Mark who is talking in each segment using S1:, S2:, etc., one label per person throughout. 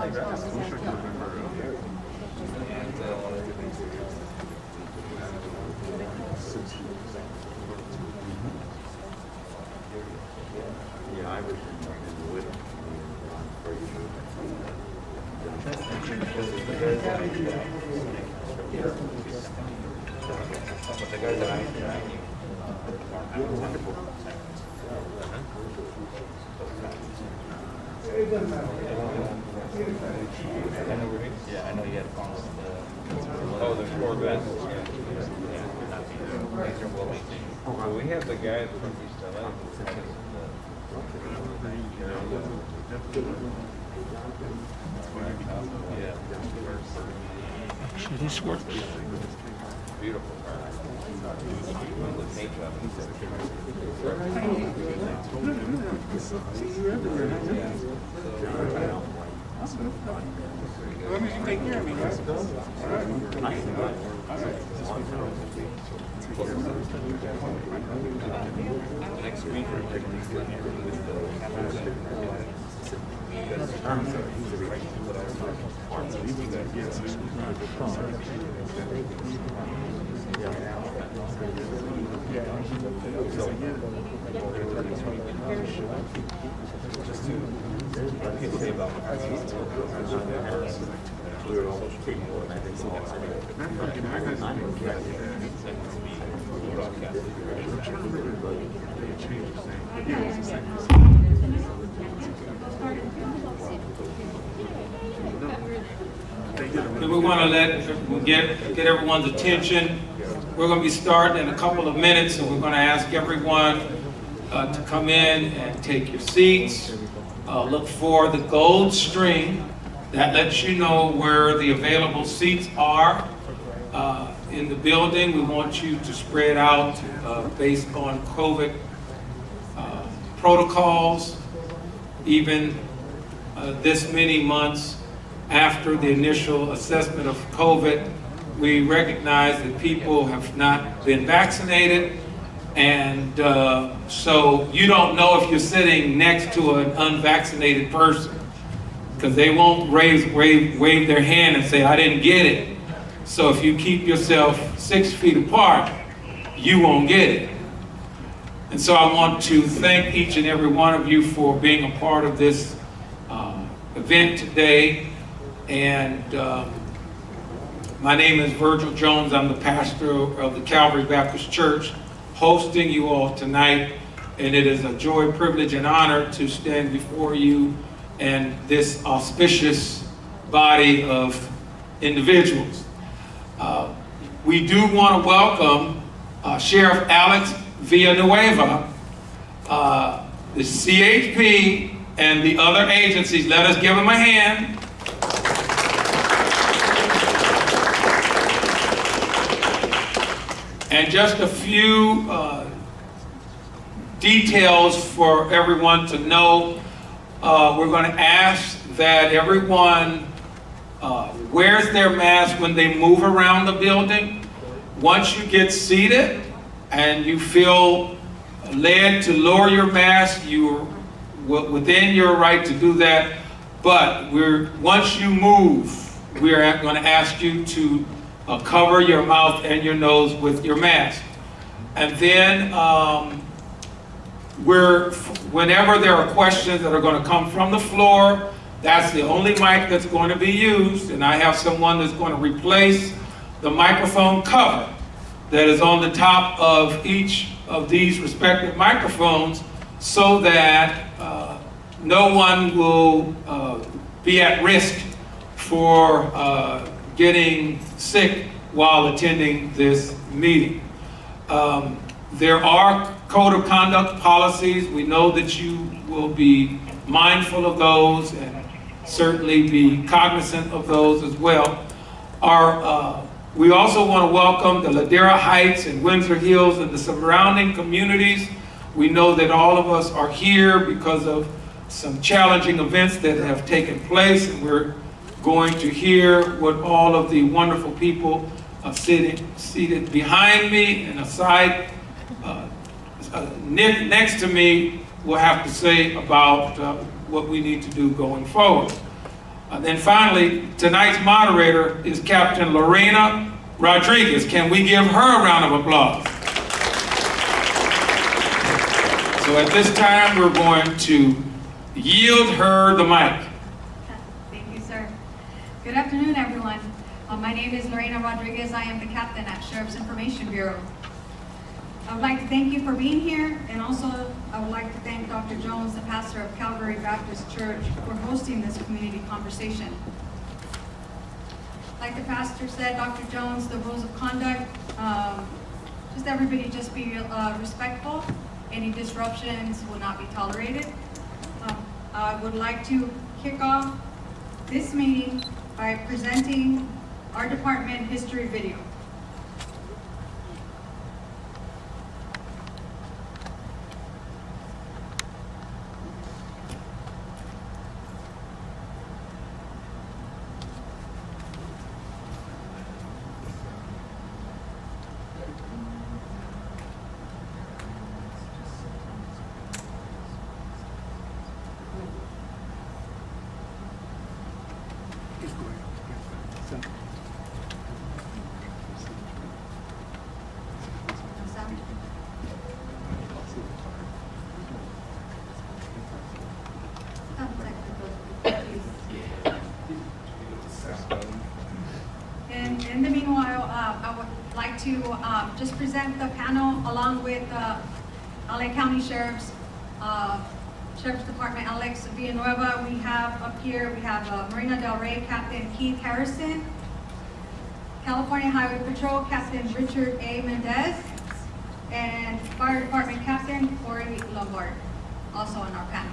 S1: Yeah, I was in the widow. The guys that I wonderful. Yeah, I know you had problems with the floor vents. Well, we have the guy from East LA.
S2: Actually, this works.
S1: Beautiful car. The paint job.
S3: Let me take care of me, guys.
S1: The next week we're taking these with
S4: We want to get everyone's attention. We're going to be starting in a couple of minutes, and we're going to ask everyone to come in and take your seats. Look for the gold string that lets you know where the available seats are in the building. We want you to spread out based on COVID protocols. Even this many months after the initial assessment of COVID, we recognize that people have not been vaccinated, and so you don't know if you're sitting next to an unvaccinated person, because they won't wave their hand and say, I didn't get it. So if you keep yourself 6 feet apart, you won't get it. And so I want to thank each and every one of you for being a part of this event today. And my name is Virgil Jones. I'm the pastor of the Calvary Baptist Church, hosting you all tonight. And it is a joy, privilege, and honor to stand before you and this auspicious body of individuals. We do want to welcome Sheriff Alex Villanueva, the CHP, and the other agencies. Let us give him a hand. And just a few details for everyone to know. We're going to ask that everyone wears their mask when they move around the building. Once you get seated and you feel led to lower your mask, you're within your right to do that. But once you move, we're going to ask you to cover your mouth and your nose with your mask. And then whenever there are questions that are going to come from the floor, that's the only mic that's going to be used, and I have someone that's going to replace the microphone cover that is on the top of each of these respective microphones, so that no one will be at risk for getting sick while attending this meeting. There are code of conduct policies. We know that you will be mindful of those and certainly be cognizant of those as well. We also want to welcome the Ladera Heights and Windsor Hills and the surrounding communities. We know that all of us are here because of some challenging events that have taken place, and we're going to hear what all of the wonderful people seated behind me and aside next to me will have to say about what we need to do going forward. Then finally, tonight's moderator is Captain Lorena Rodriguez. Can we give her a round of applause? So at this time, we're going to yield her the mic.
S2: Thank you, sir. Good afternoon, everyone. My name is Lorena Rodriguez. I am the captain at Sheriff's Information Bureau. I would like to thank you for being here, and also I would like to thank Dr. Jones, the pastor of Calvary Baptist Church, for hosting this community conversation. Like the pastor said, Dr. Jones, the rules of conduct, just everybody just be respectful. Any disruptions will not be tolerated. I would like to kick off this meeting by presenting our department history video. And in the meanwhile, I would like to just present the panel along with LA County Sheriff's Department, Alex Villanueva. We have up here, we have Marina Del Rey Captain Keith Harrison, California Highway Patrol Captain Richard A. Mendez, and Fire Department Captain Corey Lombard, also on our panel.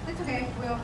S2: It's okay, we'll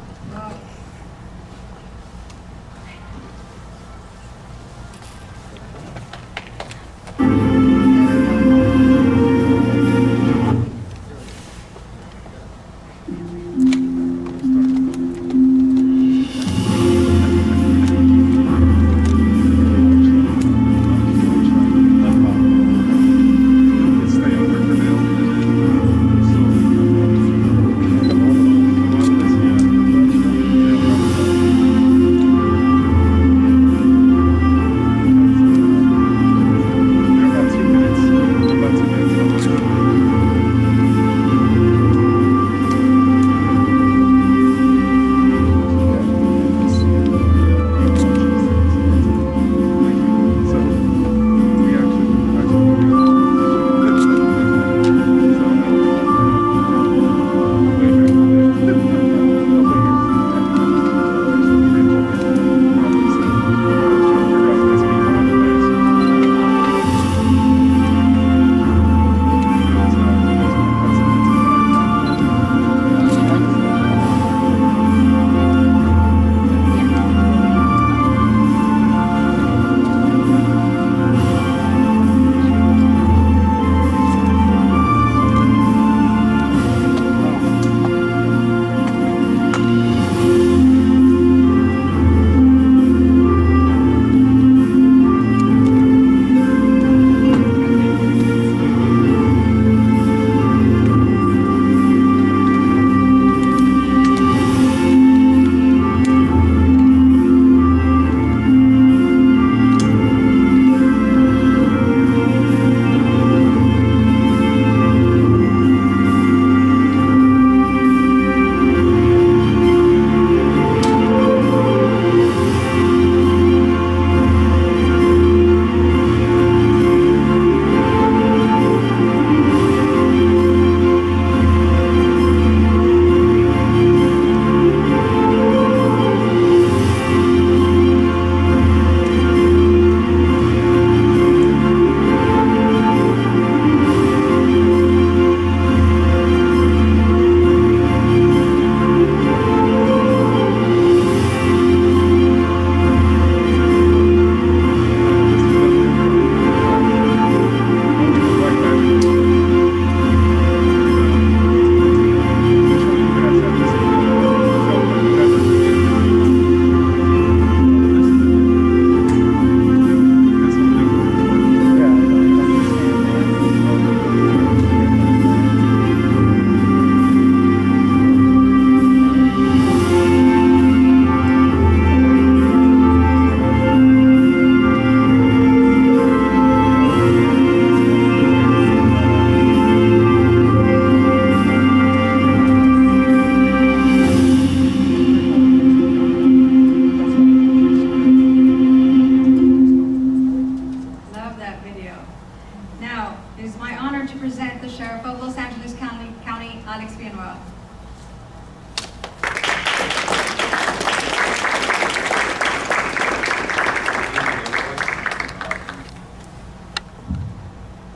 S2: well.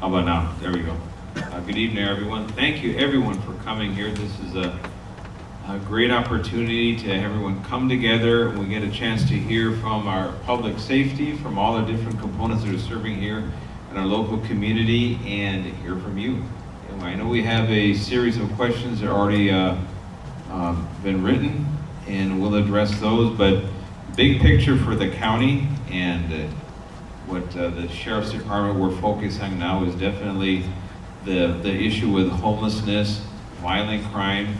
S5: How about now? There we go. Good evening, everyone. Thank you, everyone, for coming here. This is a great opportunity to have everyone come together, and we get a chance to hear from our public safety, from all the different components that are serving here in our local community, and hear from you. And I know we have a series of questions that are already been written, and we'll address those, but big picture for the county and what the Sheriff's Department we're focusing on now is definitely the issue with homelessness, violent crime,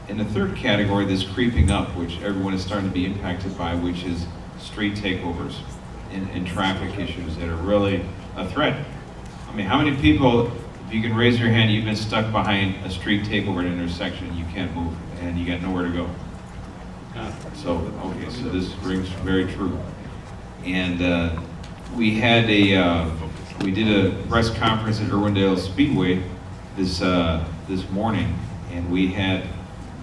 S5: and the third category that's creeping up, which everyone is starting to be impacted by, which is street takeovers and traffic issues that are really a threat. I mean, how many people, if you can raise your hand, you've been stuck behind a street takeover at an intersection and you can't move and you got nowhere to go? So, okay, so this rings very true. And we did a press conference at Irwindale Speedway this morning, and we had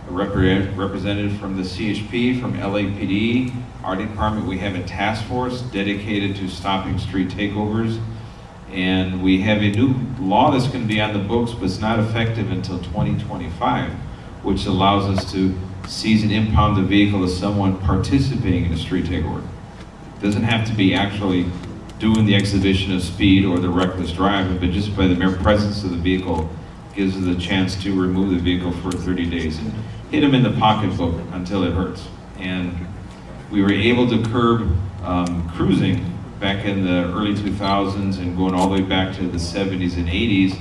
S5: a representative from the CHP, from LAPD, our department. We have a task force dedicated to stopping street takeovers, and we have a new law that's going to be on the books, but it's not effective until 2025, which allows us to seize and impound the vehicle of someone participating in a street takeover. It doesn't have to be actually doing the exhibition of speed or the reckless driving, but just by the mere presence of the vehicle gives us a chance to remove the vehicle for 30 days and hit them in the pocketbook until it hurts. And we were able to curb cruising back in the early 2000s and going all the way back to the 70s and 80s.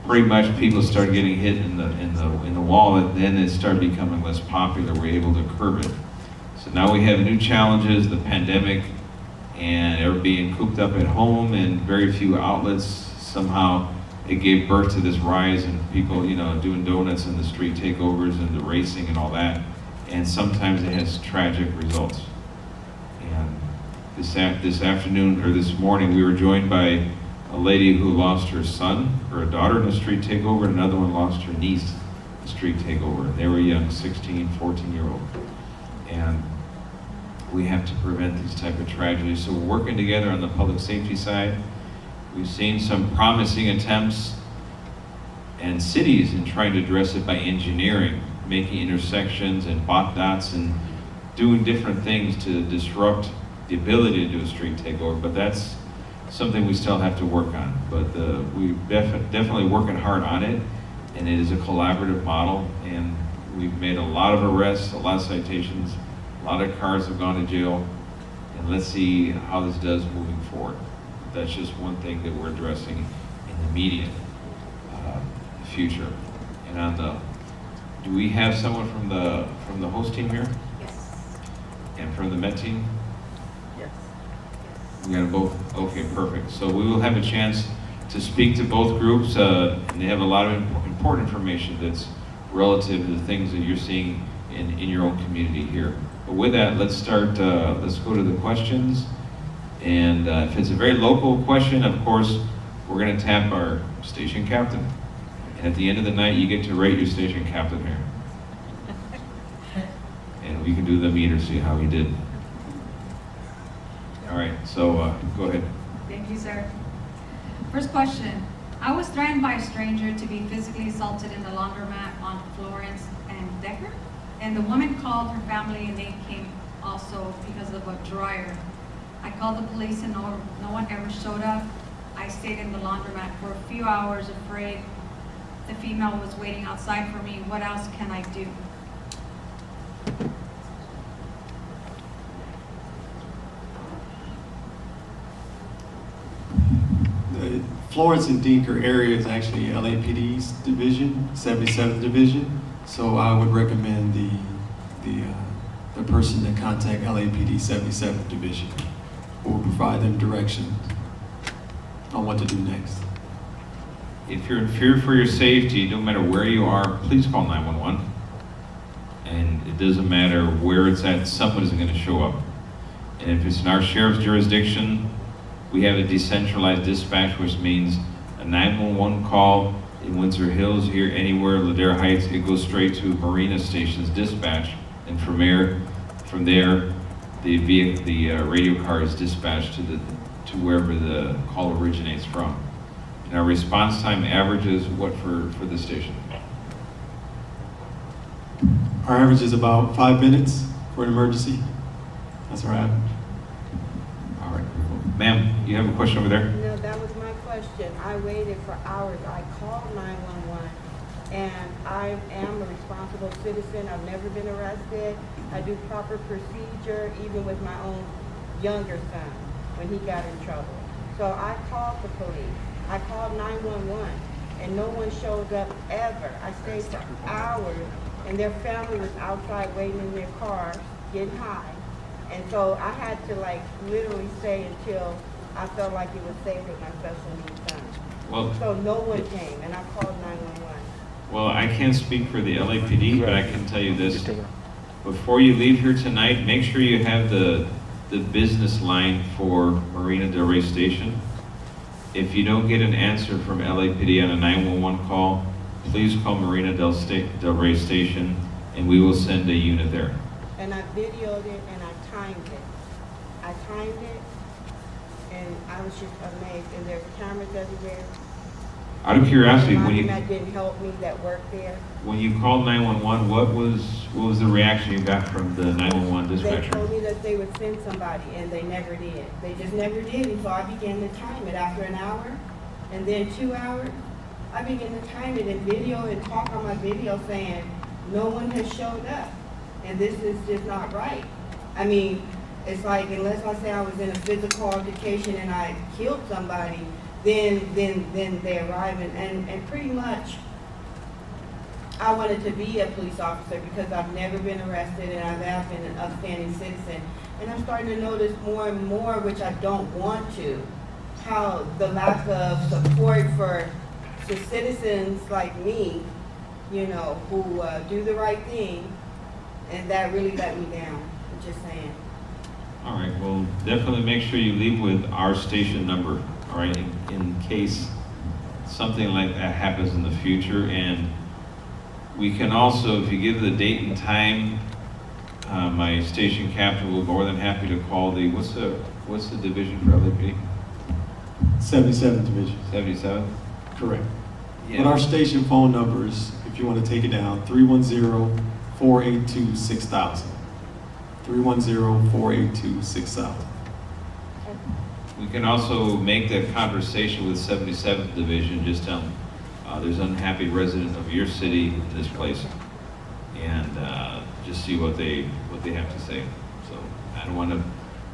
S5: Pretty much people started getting hit in the wallet, then it started becoming less popular. We're able to curb it. So now we have new challenges, the pandemic, and everybody being cooped up at home and very few outlets. Somehow it gave birth to this rise in people, doing donuts in the street takeovers and the racing and all that. And sometimes it has tragic results. And this afternoon, or this morning, we were joined by a lady who lost her son, or a daughter in a street takeover, and another one lost her niece in a street takeover. They were young, 16, 14-year-old. And we have to prevent these type of tragedies. So we're working together on the public safety side. We've seen some promising attempts and cities in trying to address it by engineering, making intersections and bot dots and doing different things to disrupt the ability to do a street takeover, but that's something we still have to work on. But we're definitely working hard on it, and it is a collaborative model, and we've made a lot of arrests, a lot of citations, a lot of cars have gone to jail, and let's see how this does moving forward. That's just one thing that we're addressing in the immediate future. And do we have someone from the host team here?
S2: Yes.
S5: And from the Met team?
S3: Yes.
S5: We got them both? Okay, perfect. So we will have a chance to speak to both groups, and they have a lot of important information that's relative to the things that you're seeing in your own community here. But with that, let's start, let's go to the questions. And if it's a very local question, of course, we're gonna tap our station captain. And at the end of the night, you get to rate your station captain here. And we can do the meter, see how he did. All right, so go ahead.
S2: Thank you, sir. First question. I was threatened by a stranger to be physically assaulted in the laundromat on Florence and Decker. And the woman called her family and they came also because of a dryer. I called the police and no one ever showed up. I stayed in the laundromat for a few hours afraid the female was waiting outside for me. What else can I do?
S6: The Florence and Decker area is actually LAPD's division, 77th division. So I would recommend the person to contact LAPD 77th division, who will provide them direction on what to do next.
S5: If you're in fear for your safety, no matter where you are, please call 911. And it doesn't matter where it's at, someone is going to show up. And if it's in our sheriff's jurisdiction, we have a decentralized dispatch, which means a 911 call in Windsor Hills, here, anywhere, Ladera Heights, it goes straight to Marina Station's dispatch, and from there, the radio car is dispatched to wherever the call originates from. And our response time averages what for the station?
S6: Our average is about 5 minutes for an emergency. That's our average.
S5: All right, ma'am, you have a question over there?
S3: No, that was my question. I waited for hours. I called 911, and I am a responsible citizen. I've never been arrested. I do proper procedure, even with my own younger son when he got in trouble. So I called the police. I called 911, and no one showed up ever. I stayed for hours, and their family was outside waiting in their car, getting high. And so I had to like literally stay until I felt like it was safe with my special needs son.
S5: Well,
S3: So no one came, and I called 911.
S5: well, I can't speak for the LAPD, but I can tell you this. Before you leave here tonight, make sure you have the business line for Marina Del Rey Station. If you don't get an answer from LAPD on a 911 call, please call Marina Del Rey Station, and we will send a unit there.
S3: And I videoed it and I timed it. I timed it, and I was just amazed. And there's cameras everywhere.
S5: Out of curiosity,
S3: And
S5: when you
S3: that didn't help me that worked there.
S5: called 911, what was the reaction you got from the 911
S3: They
S5: dispatcher?
S3: told me that they would send somebody, and they never did. They just never did, and so I began to time it after an hour, and then 2 hours. I began to time it and video and talk on my video saying, no one has showed up, and this is just not right. I mean, it's like, unless I say I was in a physical altercation and I killed somebody, then they arrive, and pretty much, I wanted to be a police officer because I've never been arrested and I have been an upstanding citizen. And I'm starting to notice more and more, which I don't want to, how the lack of support for the citizens like me, you know, who do the right thing, and that really let me down. I'm just saying.
S5: All right, well, definitely make sure you leave with our station number, all right, in case something like that happens in the future. And we can also, if you give the date and time, my station captain will be more than happy to call the, what's the division for LAPD?
S6: 77th Division.
S5: 77?
S6: Correct.
S5: Yeah.
S6: But our station phone numbers, if you want to take it down, 310-482-6000. 310-482-6000.
S5: We can also make that conversation with 77th Division, just tell them, there's an unhappy resident of your city in this place, and just see what they have to say. So I don't want to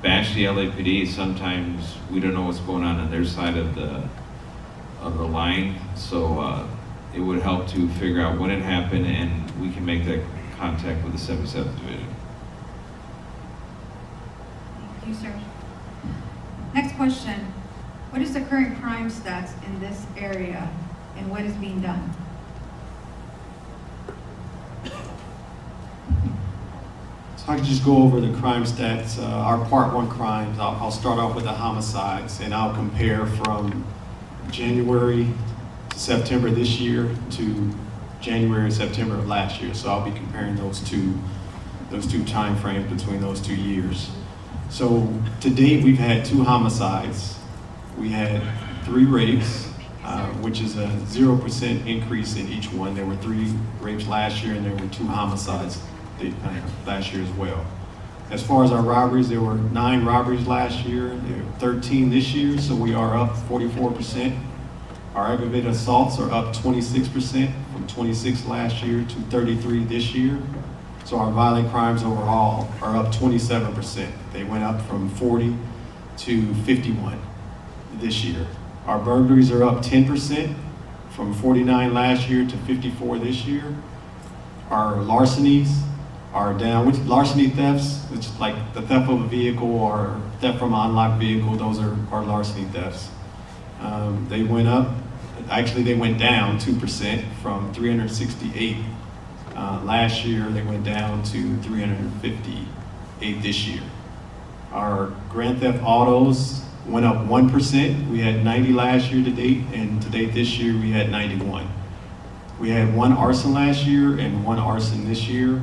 S5: bash the LAPD. Sometimes we don't know what's going on their side of the line, so it would help to figure out when it happened, and we can make that contact with the 77th Division.
S2: Thank you, sir. Next question. What is the current crime stats in this area, and what is being done?
S6: So I can just go over the crime stats. Our Part 1 crimes, I'll start off with the homicides, and I'll compare from January to September this year to January and September of last year. So I'll be comparing those two time frames between those 2 years. So to date, we've had 2 homicides. We had 3 rapes, which is a 0% increase in each one. There were 3 rapes last year, and there were 2 homicides last year as well. As far as our robberies, there were 9 robberies last year. There were 13 this year, so we are up 44%. Our aggravated assaults are up 26%, from 26 last year to 33 this year. So our violent crimes overall are up 27%. They went up from 40 to 51 this year. Our burglaries are up 10%, from 49 last year to 54 this year. Our larcenies are down, which larceny thefts, which is like the theft of a vehicle or theft from an unlocked vehicle, those are larceny thefts. They went up, actually they went down 2% from 368 last year. They went down to 358 this year. Our grand theft autos went up 1%. We had 90 last year to date, and to date this year we had 91. We had 1 arson last year and 1 arson this year.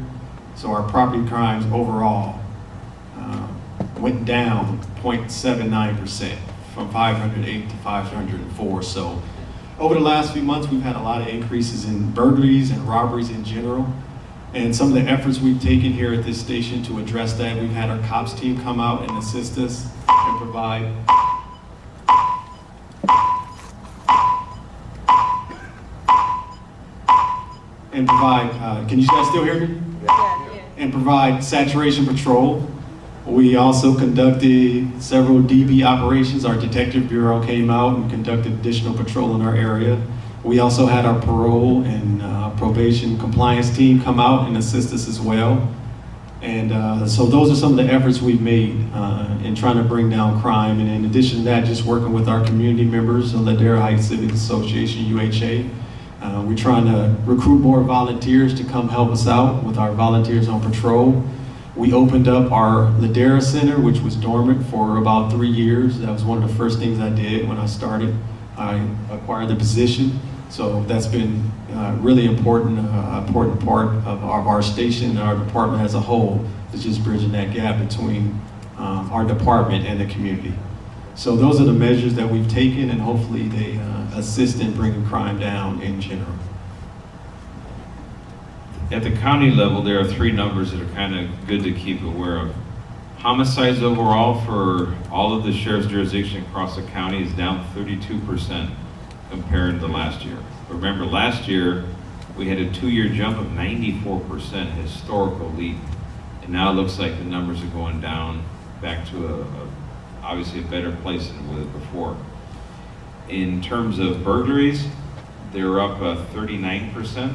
S6: So our property crimes overall went down 0.79% from 508 to 504. So over the last few months, we've had a lot of increases in burglaries and robberies in general. And some of the efforts we've taken here at this station to address that, we've had our cops team come out and assist us and provide can you guys still hear me? And provide saturation patrol. We also conducted several DB operations. Our detective bureau came out and conducted additional patrol in our area. We also had our parole and probation compliance team come out and assist us as well. And so those are some of the efforts we've made in trying to bring down crime. And in addition to that, just working with our community members, the Ladera Heights Civic Association, UHA. We're trying to recruit more volunteers to come help us out with our volunteers on patrol. We opened up our Ladera Center, which was dormant for about 3 years. That was one of the first things I did when I started. I acquired the position. So that's been really important part of our station and our department as a whole, is just bridging that gap between our department and the community. So those are the measures that we've taken, and hopefully they assist in bringing crime down in general.
S5: At the county level, there are 3 numbers that are kind of good to keep aware of. Homicides overall for all of the sheriff's jurisdiction across the county is down 32% compared to last year. Remember, last year we had a 2-year jump of 94%, historical leap, and now it looks like the numbers are going down back to obviously a better place than it was before. In terms of burglaries, they're up 39%,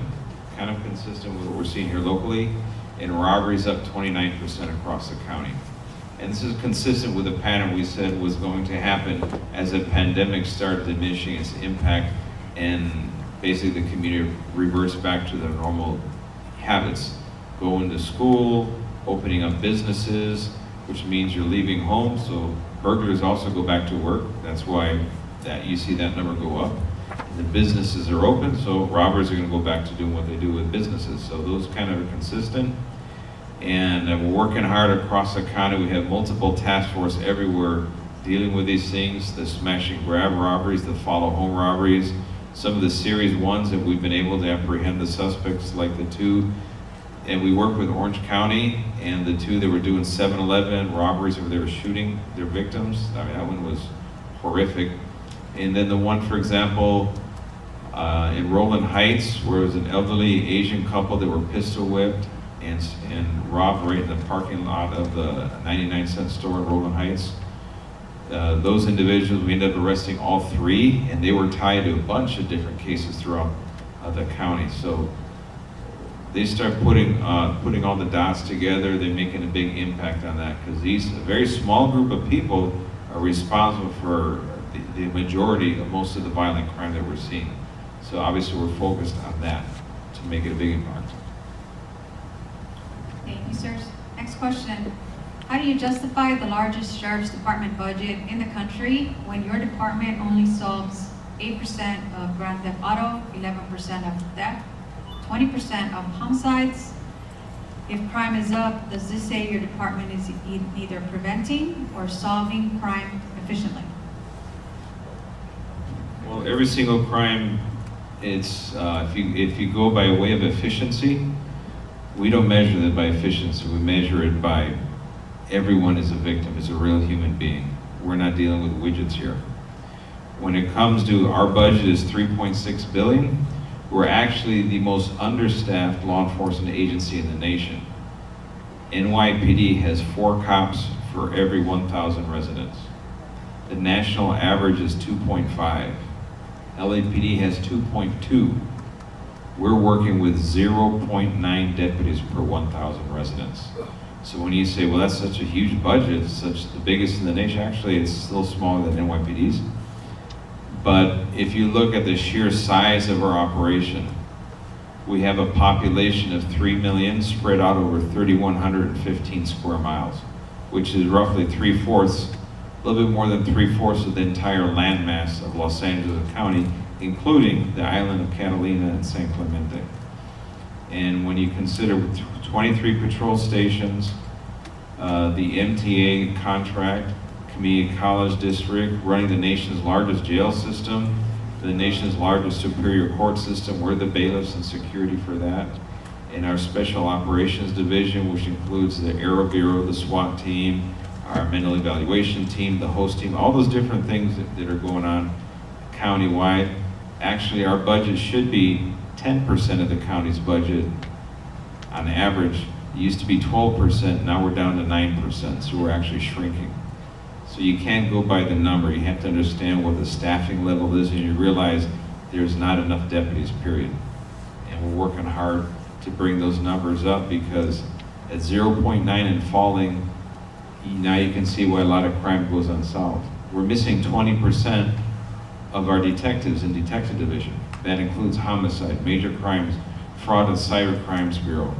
S5: kind of consistent with what we're seeing here locally, and robberies up 29% across the county. And this is consistent with the pattern we said was going to happen as the pandemic started diminishing its impact, and basically the community reverts back to their normal habits. Going to school, opening up businesses, which means you're leaving home, so burglars also go back to work. That's why you see that number go up. The businesses are open, so robbers are going to go back to doing what they do with businesses. So those kind of are consistent. And we're working hard across the county. We have multiple task force everywhere dealing with these things, the smash and grab robberies, the follow home robberies, some of the series ones that we've been able to apprehend the suspects, like the 2. And we work with Orange County and the 2 that were doing 7-Eleven robberies where they were shooting their victims. I mean, that one was horrific. And then the one, for example, in Roland Heights, where it was an elderly Asian couple that were pistol whipped and robbed right in the parking lot of the 99-cent store in Roland Heights. Those individuals, we ended up arresting all 3, and they were tied to a bunch of different cases throughout the county. So they start putting all the dots together. They're making a big impact on that, because a very small group of people are responsible for the majority of most of the violent crime that we're seeing. So obviously we're focused on that to make it a big impact.
S2: Thank you, sir. Next question. How do you justify the largest sheriff's department budget in the country when your department only solves 8% of grand theft auto, 11% of theft, 20% of homicides? If crime is up, does this say your department is either preventing or solving crime efficiently?
S5: Well, every single crime, it's if you go by way of efficiency, we don't measure that by efficiency. We measure it by everyone is a victim, is a real human being. We're not dealing with widgets here. When it comes to our budget is $3.6 billion, we're actually the most understaffed law enforcement agency in the nation. NYPD has 4 cops for every 1,000 residents. The national average is 2.5. LAPD has 2.2. We're working with 0.9 deputies per 1,000 residents. So when you say, well, that's such a huge budget, it's such the biggest in the nation, actually it's still smaller than NYPD's. But if you look at the sheer size of our operation, we have a population of 3 million spread out over 3,115 square miles, which is roughly 3/4 a little bit more than 3/4 of the entire landmass of Los Angeles County, including the island of Catalina and San Clemente. And when you consider with 23 patrol stations, the MTA contract, community college district, running the nation's largest jail system, the nation's largest superior court system, we're the bailiffs and security for that. And our special operations division, which includes the Aero Bureau, the SWAT team, our mental evaluation team, the host team, all those different things that are going on countywide. Actually, our budget should be 10% of the county's budget on average. It used to be 12%, now we're down to 9%, so we're actually shrinking. So you can't go by the number, you have to understand what the staffing level is, and you realize there's not enough deputies, period. And we're working hard to bring those numbers up, because at 0.9 and falling, now you can see why a lot of crime goes unsolved. We're missing 20% of our detectives in detective division. That includes homicide, major crimes, fraud and cyber crimes bureau,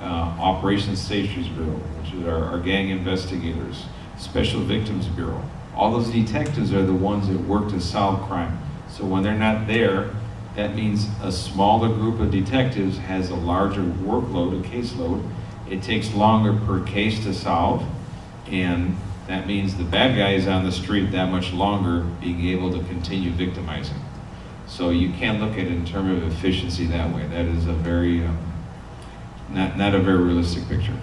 S5: operations safety bureau, which is our gang investigators, special victims bureau. All those detectives are the ones that work to solve crime. So when they're not there, that means a smaller group of detectives has a larger workload, a caseload. It takes longer per case to solve, and that means the bad guy is on the street that much longer, being able to continue victimizing. So you can't look at it in terms of efficiency that way. That is a very, not a very realistic picture.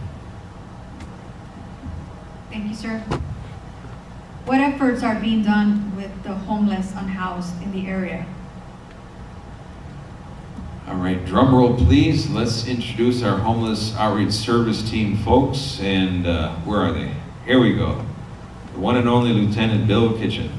S2: Thank you, sir. What efforts are being done with the homeless unhoused in the area?
S5: All right, drum roll please. Let's introduce our homeless outreach service team folks, and where are they? Here we go. The one and only Lieutenant Bill Kitchen.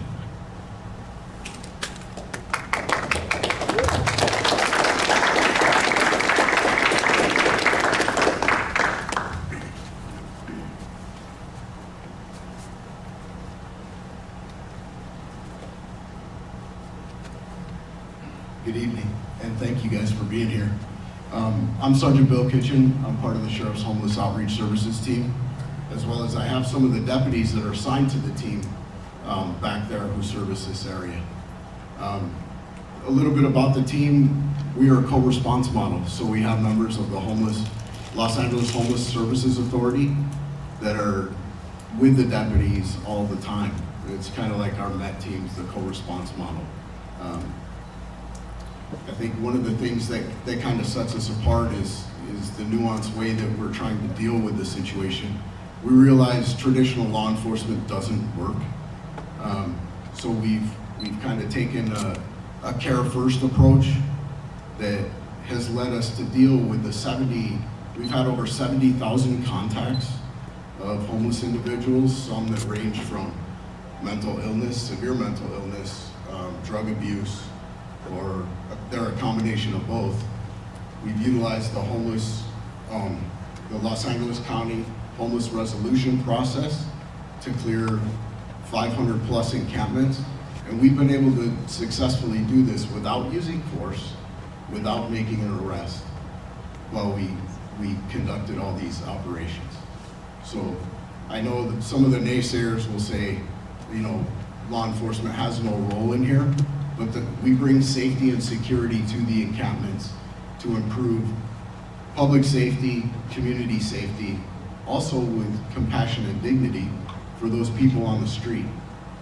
S7: Good evening, and thank you guys for being here. I'm Sergeant Bill Kitchen. I'm part of the Sheriff's Homeless Outreach Services team, as well as I have some of the deputies that are assigned to the team back there who service this area. A little bit about the team. We are a co-response model, so we have members of the Los Angeles Homeless Services Authority that are with the deputies all the time. It's kind of like our MET teams, the co-response model. I think one of the things that kind of sets us apart is the nuanced way that we're trying to deal with the situation. We realize traditional law enforcement doesn't work. So we've kind of taken a care first approach that has led us to deal with we've had over 70,000 contacts of homeless individuals, some that range from mental illness, severe mental illness, drug abuse, or they're a combination of both. We've utilized the Los Angeles County homeless resolution process to clear 500 plus encampments, and we've been able to successfully do this without using force, without making an arrest, while we conducted all these operations. So I know that some of the naysayers will say, law enforcement has no role in here, but we bring safety and security to the encampments to improve public safety, community safety, also with compassion and dignity for those people on the street.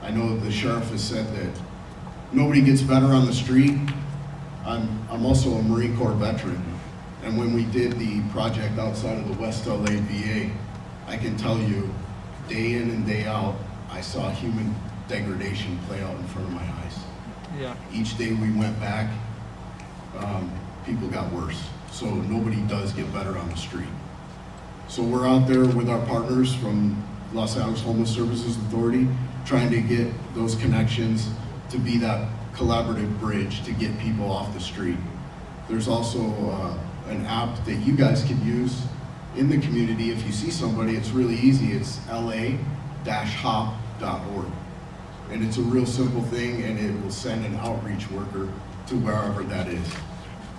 S7: I know the sheriff has said that nobody gets better on the street. I'm also a Marine Corps veteran, and when we did the project outside of the West LA VA, I can tell you, day in and day out, I saw human degradation play out in front of my eyes.
S1: Yeah.
S7: Each day we went back, people got worse. So nobody does get better on the street. So we're out there with our partners from Los Angeles Homeless Services Authority, trying to get those connections to be that collaborative bridge to get people off the street. There's also an app that you guys can use in the community. If you see somebody, it's really easy. It's la-hop.org. And it's a real simple thing, and it will send an outreach worker to wherever that is.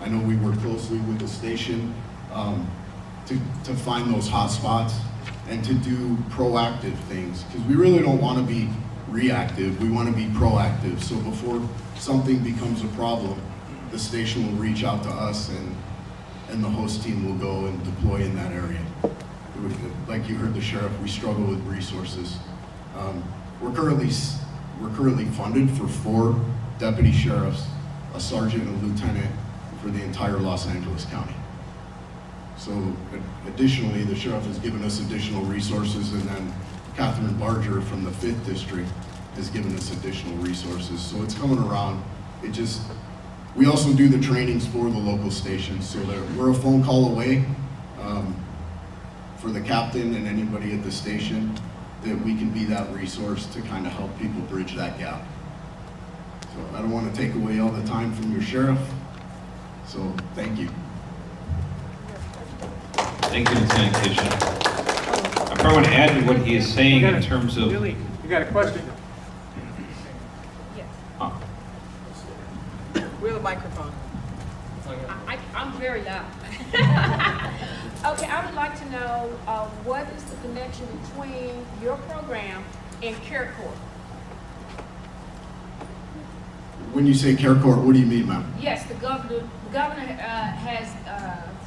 S7: I know we work closely with the station to find those hot spots and to do proactive things, because we really don't want to be reactive, we want to be proactive. So before something becomes a problem, the station will reach out to us and the host team will go and deploy in that area. Like you heard the sheriff, we struggle with resources. We're currently funded for 4 deputy sheriffs, a sergeant and a lieutenant for the entire Los Angeles County. So additionally, the sheriff has given us additional resources, and then Catherine Barger from the 5th District has given us additional resources. So it's coming around. We also do the trainings for the local stations, so that we're a phone call away for the captain and anybody at the station, that we can be that resource to kind of help people bridge that gap. So I don't want to take away all the time from your sheriff, so thank you.
S5: Thank you, Lieutenant Kitchen. I probably want to add to what he is saying in terms of...
S8: Billy, you got a question?
S9: Yes,
S5: Oh,
S9: we have a microphone. I'm very loud. Okay, I would like to know what is the connection between your program and Care Corps?
S7: When you say care court, what do you mean, ma'am?
S9: Yes, the governor has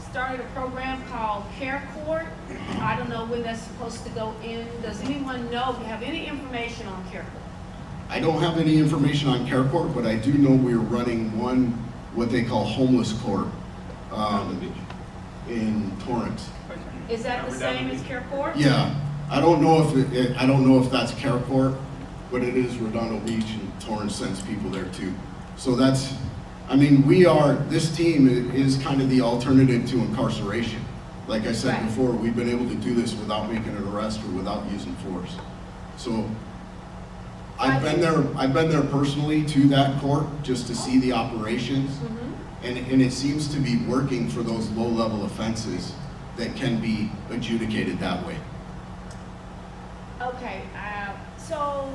S9: started a program called Care Court. I don't know when that's supposed to go in. Does anyone know, if you have any information on Care Court?
S7: I don't have any information on care court, but I do know we're running one, what they call homeless court, in Torrance.
S9: Is that the same as Care Court?
S7: Yeah, I don't know if that's care court, but it is Redondo Beach, and Torrance sends people there too. So that's, I mean, this team is kind of the alternative to incarceration. Like I said
S9: Right.
S7: before, we've been able to do this without making an arrest or without using force. So I've been there personally to that court just to see the operations. And it seems to be working for those low-level offenses that can be adjudicated that way.
S9: Okay, so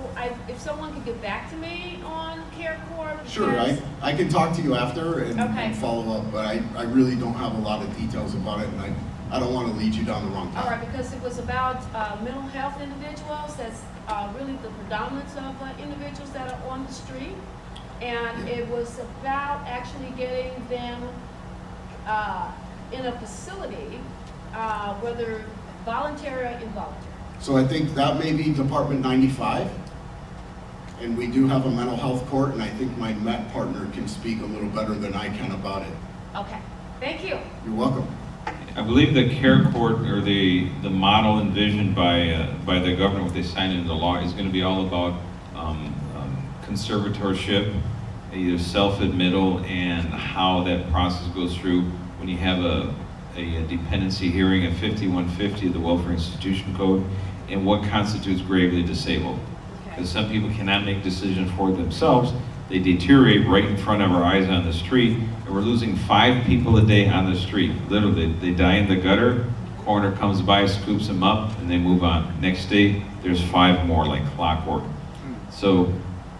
S9: if someone could get back to me on Care Corps?
S7: Sure,
S9: because-
S7: I can talk to you after and
S9: Okay.
S7: follow up, but I really don't have a lot of details about it, and I don't want to lead you down the wrong path.
S9: All right, because it was about mental health individuals, that's really the predominance of individuals that are on the street. And it was about actually getting them in a facility, whether voluntary or involuntary.
S7: So I think that may be Department 95, and we do have a mental health court, and I think my Met partner can speak a little better than I can about it.
S9: Okay, thank you.
S7: You're welcome.
S5: I believe the care court, or the model envisioned by the governor, what they signed into law, is going to be all about conservatorship, either self-admittal, and how that process goes through when you have a dependency hearing at 5150 of the Welfare Institution Code, and what constitutes gravely disabled. Because some people cannot make decisions for themselves. They deteriorate right in front of our eyes on the street, and we're losing 5 people a day on the street. Literally, they die in the gutter, coroner comes by, scoops them up, and they move on. Next day, there's 5 more, like clockwork. So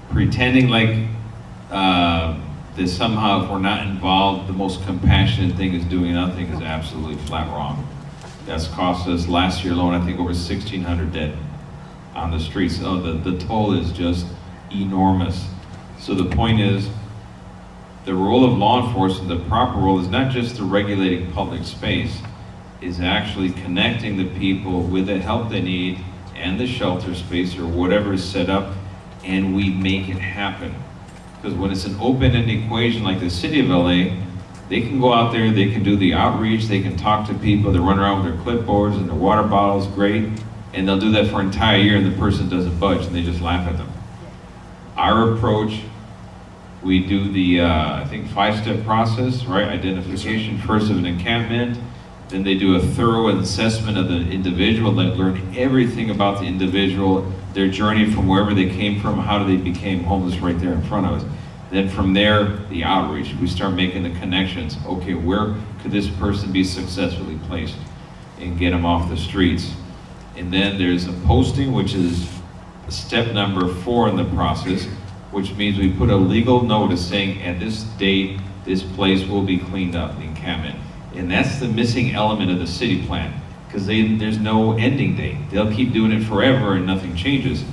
S5: pretending like that somehow if we're not involved, the most compassionate thing is doing nothing is absolutely flat wrong. That's cost us last year alone, I think, over 1,600 dead on the streets. So the toll is just enormous. So the point is, the role of law enforcement, the proper role, is not just the regulating public space, is actually connecting the people with the help they need and the shelter space or whatever is set up, and we make it happen. Because when it's an open-ended equation like the city of LA, they can go out there, they can do the outreach, they can talk to people, they run around with their clipboards and their water bottles, great, and they'll do that for an entire year and the person doesn't budge and they just laugh at them. Our approach, we do the, I think, 5-step process, right? Identification first of an encampment, then they do a thorough assessment of the individual, they learn everything about the individual, their journey from wherever they came from, how they became homeless right there in front of us. Then from there, the outreach. We start making the connections. Okay, where could this person be successfully placed and get them off the streets? And then there's a posting, which is step number 4 in the process, which means we put a legal notice saying at this date, this place will be cleaned up, the encampment. And that's the missing element of the city plan. because there's no ending date. They'll keep doing it forever and nothing changes.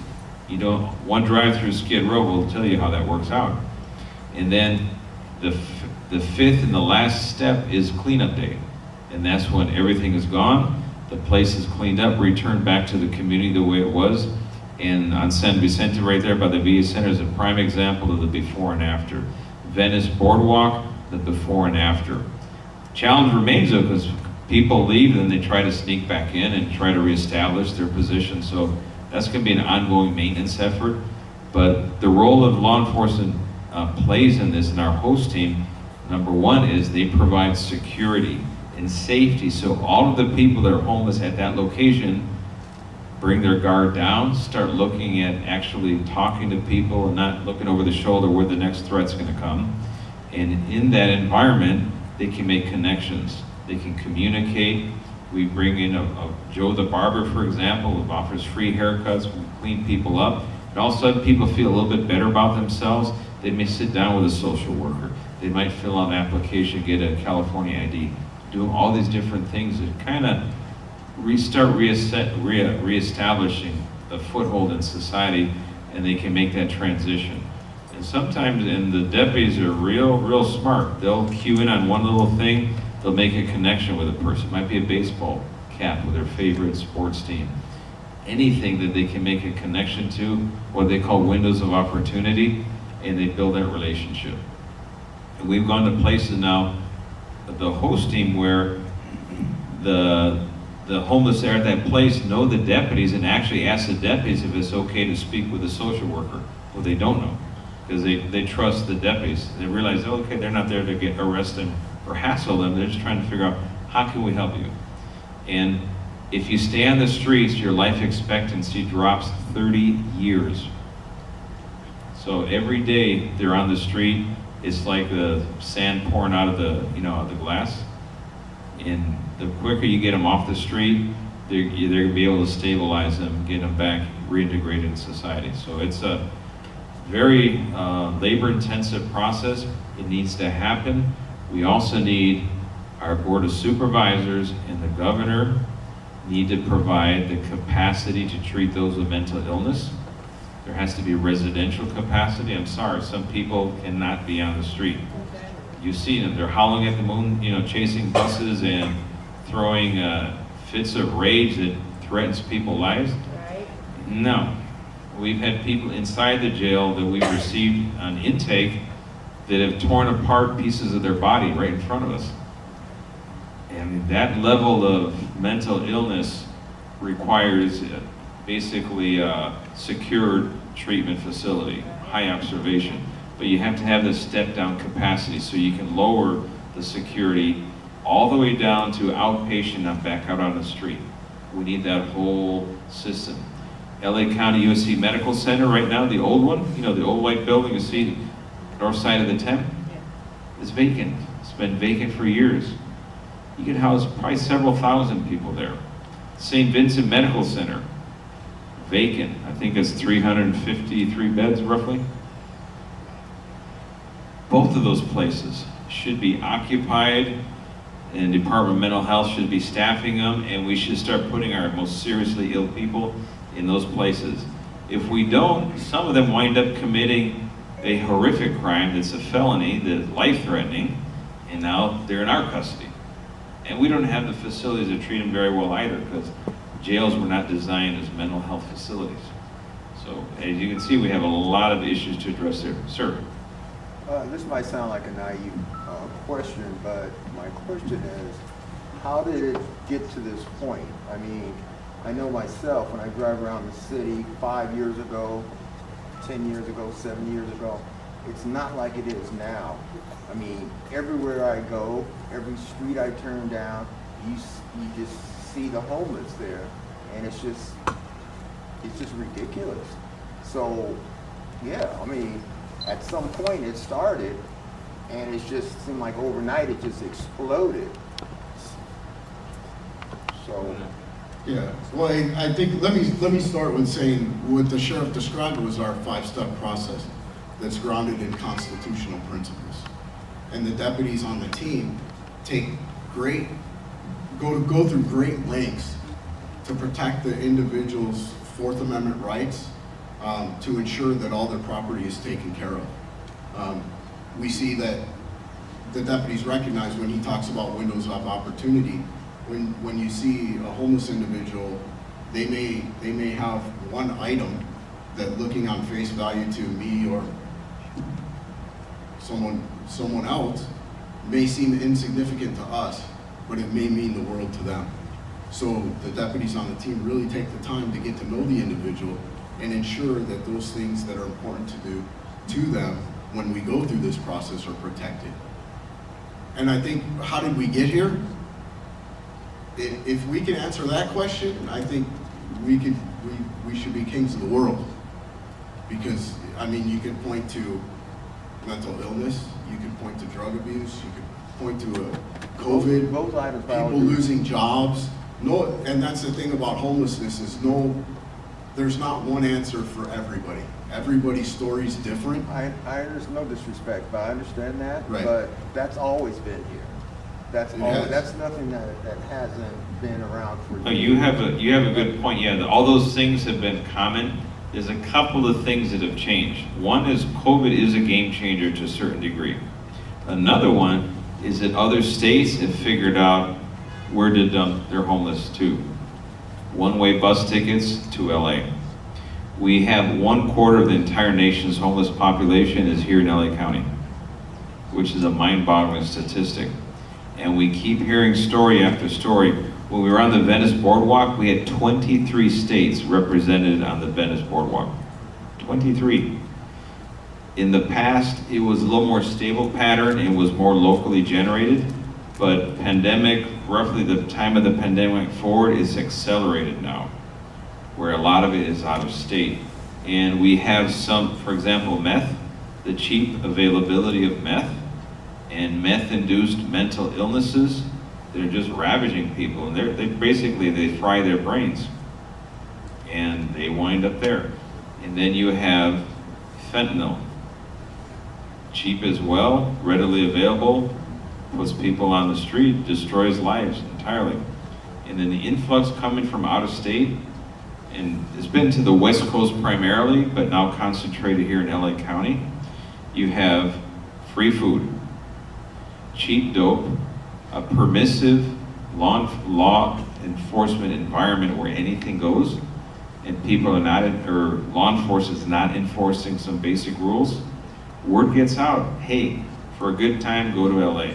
S5: You know, one drive through Skid Row will tell you how that works out. And then the fifth and the last step is cleanup day. And that's when everything is gone, the place is cleaned up, returned back to the community the way it was. And on San Vicente right there by the VA Center is a prime example of the before and after. Venice Boardwalk, the before and after. Challenge remains though, because people leave and they try to sneak back in and try to reestablish their position. So that's going to be an ongoing maintenance effort. But the role of law enforcement plays in this, and our host team, number one is they provide security and safety. So all of the people that are homeless at that location bring their guard down, start looking at actually talking to people and not looking over the shoulder where the next threat's going to come. And in that environment, they can make connections. They can communicate. We bring in a Joe the barber, for example, who offers free haircuts. We clean people up. And all of a sudden, people feel a little bit better about themselves. They may sit down with a social worker. They might fill out an application, get a California ID, do all these different things that kind of reestablishing a foothold in society, and they can make that transition. And sometimes, and the deputies are real smart. They'll cue in on one little thing, they'll make a connection with a person. It might be a baseball cap with their favorite sports team. Anything that they can make a connection to, what they call windows of opportunity, and they build that relationship. And we've gone to places now, the host team, where the homeless there at that place know the deputies and actually ask the deputies if it's okay to speak with a social worker. Well, they don't know, because they trust the deputies. They realize, oh, okay, they're not there to get arrested or hassle them. They're just trying to figure out, how can we help you? And if you stay on the streets, your life expectancy drops 30 years. So every day they're on the street, it's like the sand pouring out of the glass. And the quicker you get them off the street, they're going to be able to stabilize them, get them back reintegrated in society. So it's a very labor-intensive process. It needs to happen. We also need our Board of Supervisors and the governor need to provide the capacity to treat those with mental illness. There has to be residential capacity. I'm sorry, some people cannot be on the street. You see them, they're howling at the moon, chasing buses and throwing fits of rage that threatens people's lives.
S3: Right.
S5: No. We've had people inside the jail that we've received on intake that have torn apart pieces of their body right in front of us. And that level of mental illness requires basically a secured treatment facility, high observation. But you have to have this step-down capacity so you can lower the security all the way down to outpatient, not back out on the street. We need that whole system. LA County USC Medical Center right now, the old one, the old white building you see, north side of the 10, is vacant. It's been vacant for years. You can house probably several thousand people there. St. Vincent Medical Center, vacant. I think it's 353 beds roughly. Both of those places should be occupied, and Department of Mental Health should be staffing them, and we should start putting our most seriously ill people in those places. If we don't, some of them wind up committing a horrific crime that's a felony, that's life-threatening, and now they're in our custody. And we don't have the facilities to treat them very well either, because jails were not designed as mental health facilities. So as you can see, we have a lot of issues to address there. Sir?
S8: This might sound like a naive question, but my question is, how did it get to this point? I mean, I know myself, when I drive around the city 5 years ago, 10 years ago, 7 years ago, it's not like it is now. I mean, everywhere I go, every street I turn down, you just see the homeless there, and it's just ridiculous. So, yeah, I mean, at some point it started, and it just seemed like overnight it just exploded. So,
S7: Yeah, well, I think, let me start with saying what the sheriff described was our 5-step process that's grounded in constitutional principles. And the deputies on the team take great go through great lengths to protect the individual's Fourth Amendment rights, to ensure that all their property is taken care of. We see that the deputies recognize when he talks about windows of opportunity. When you see a homeless individual, they may have one item that, looking on face value to me or someone else, may seem insignificant to us, but it may mean the world to them. So the deputies on the team really take the time to get to know the individual and ensure that those things that are important to do to them when we go through this process are protected. And I think, how did we get here? If we can answer that question, I think we should be kings of the world. Because, I mean, you could point to mental illness, you could point to drug abuse, you could point to a COVID,
S8: Those items
S7: people losing jobs. No, and that's the thing about homelessness is there's not one answer for everybody. Everybody's story is different.
S8: There's no disrespect, but I understand that.
S7: Right.
S8: But that's always been here. That's nothing that hasn't been around for years.
S5: No, you have a good point. Yeah, all those things have been common. There's a couple of things that have changed. One is COVID is a game changer to a certain degree. Another one is that other states have figured out where to dump their homeless to. One-way bus tickets to LA. We have 1/4 of the entire nation's homeless population is here in LA County, which is a mind-boggling statistic. And we keep hearing story after story. When we were on the Venice Boardwalk, we had 23 states represented on the Venice Boardwalk. 23. In the past, it was a little more stable pattern and was more locally generated, but pandemic, roughly the time of the pandemic forward, is accelerated now, where a lot of it is out of state. And we have some, for example, meth, the cheap availability of meth, and meth-induced mental illnesses that are just ravaging people. And they fry their brains, and they wind up there. And then you have fentanyl, cheap as well, readily available, puts people on the street, destroys lives entirely. And then the influx coming from out of state, and it's been to the West Coast primarily, but now concentrated here in LA County. You have free food, cheap dope, a permissive law enforcement environment where anything goes, and people are not, or law enforcement is not enforcing some basic rules. Word gets out, hey, for a good time, go to LA.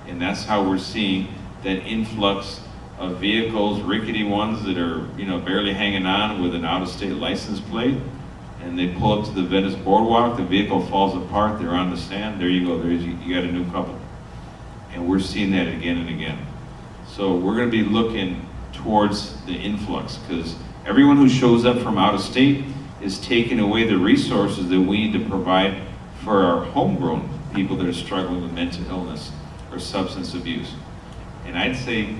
S5: And that's how we're seeing that influx of vehicles, rickety ones that are, barely hanging on with an out-of-state license plate, and they pull up to the Venice Boardwalk, the vehicle falls apart, they're on the stand, there you go, you got a new couple. And we're seeing that again and again. So we're gonna be looking towards the influx, because everyone who shows up from out of state is taking away the resources that we need to provide for our homegrown people that are struggling with mental illness or substance abuse. And I think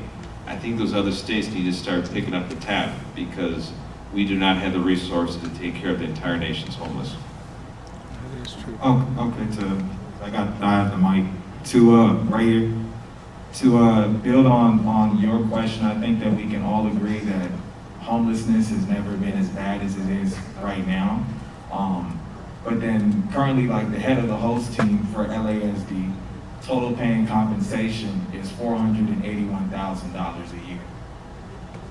S5: those other states need to start picking up the tab, because we do not have the resources to take care of the entire nation's homeless.
S10: Oh, okay, I got the mic. Right here, to build on your question, I think that we can all agree that homelessness has never been as bad as it is right now. But then currently, like, the head of the host team for LASD, total paying compensation is $481,000 a year.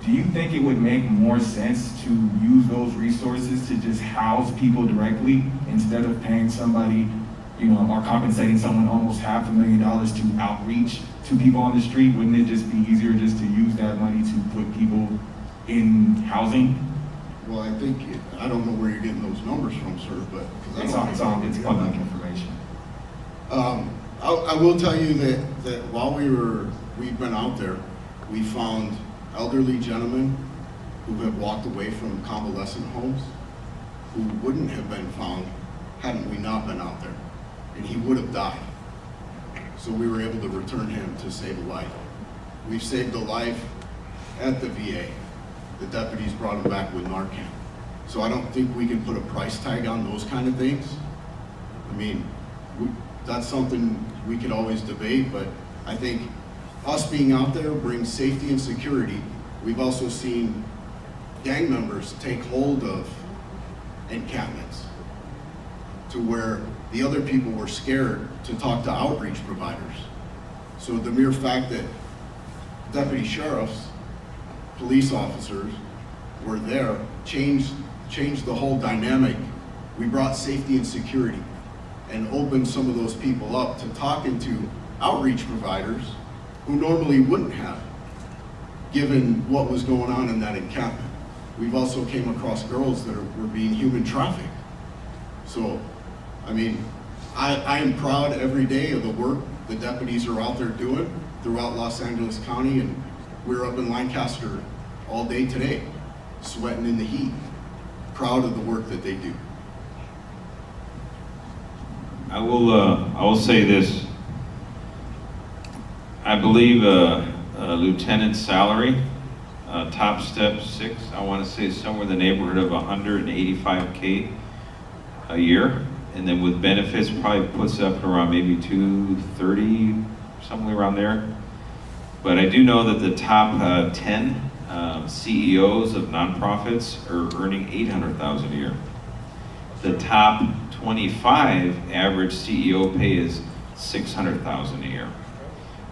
S10: Do you think it would make more sense to use those resources to just house people directly instead of paying somebody, or compensating someone almost $500,000 to outreach to people on the street? Wouldn't it just be easier just to use that money to put people in housing?
S7: Well, I don't know where you're getting those numbers from, sir, but
S10: It's public information.
S7: I will tell you that while we've been out there, we found elderly gentlemen who have walked away from convalescent homes who wouldn't have been found hadn't we not been out there, and he would have died. So we were able to return him to save a life. We've saved a life at the VA. The deputies brought him back with Narcan. So I don't think we can put a price tag on those kind of things. I mean, that's something we could always debate, but I think us being out there brings safety and security. We've also seen gang members take hold of encampments to where the other people were scared to talk to outreach providers. So the mere fact that deputy sheriffs, police officers were there changed the whole dynamic. We brought safety and security and opened some of those people up to talking to outreach providers who normally wouldn't have, given what was going on in that encampment. We've also came across girls that were being human trafficked. So, I mean, I am proud every day of the work the deputies are out there doing throughout Los Angeles County, and we're up in Lancaster all day today, sweating in the heat. Proud of the work that they do.
S5: I will say this. I believe a lieutenant's salary, top step 6, I want to say somewhere in the neighborhood of $185K a year, and then with benefits probably puts up around maybe $230, somewhere around there. But I do know that the top 10 CEOs of nonprofits are earning $800,000 a year. The top 25 average CEO pay is $600,000 a year.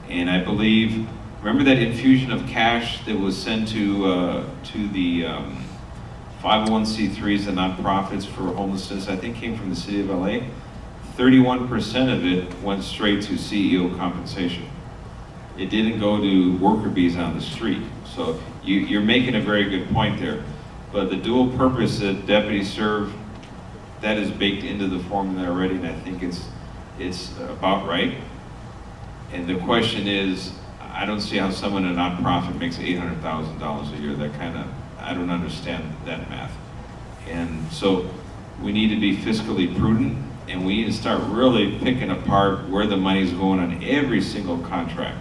S5: And I believe, remember that infusion of cash that was sent to the 501c3s and nonprofits for homelessness, I think came from the city of LA? 31% of it went straight to CEO compensation. It didn't go to worker bees on the street. So you're making a very good point there. But the dual purpose that deputies serve, that is baked into the formula already, and I think it's about right. And the question is, I don't see how someone in a nonprofit makes $800,000 a year. That kind of, I don't understand that math. And so we need to be fiscally prudent, and we need to start really picking apart where the money's going on every single contract.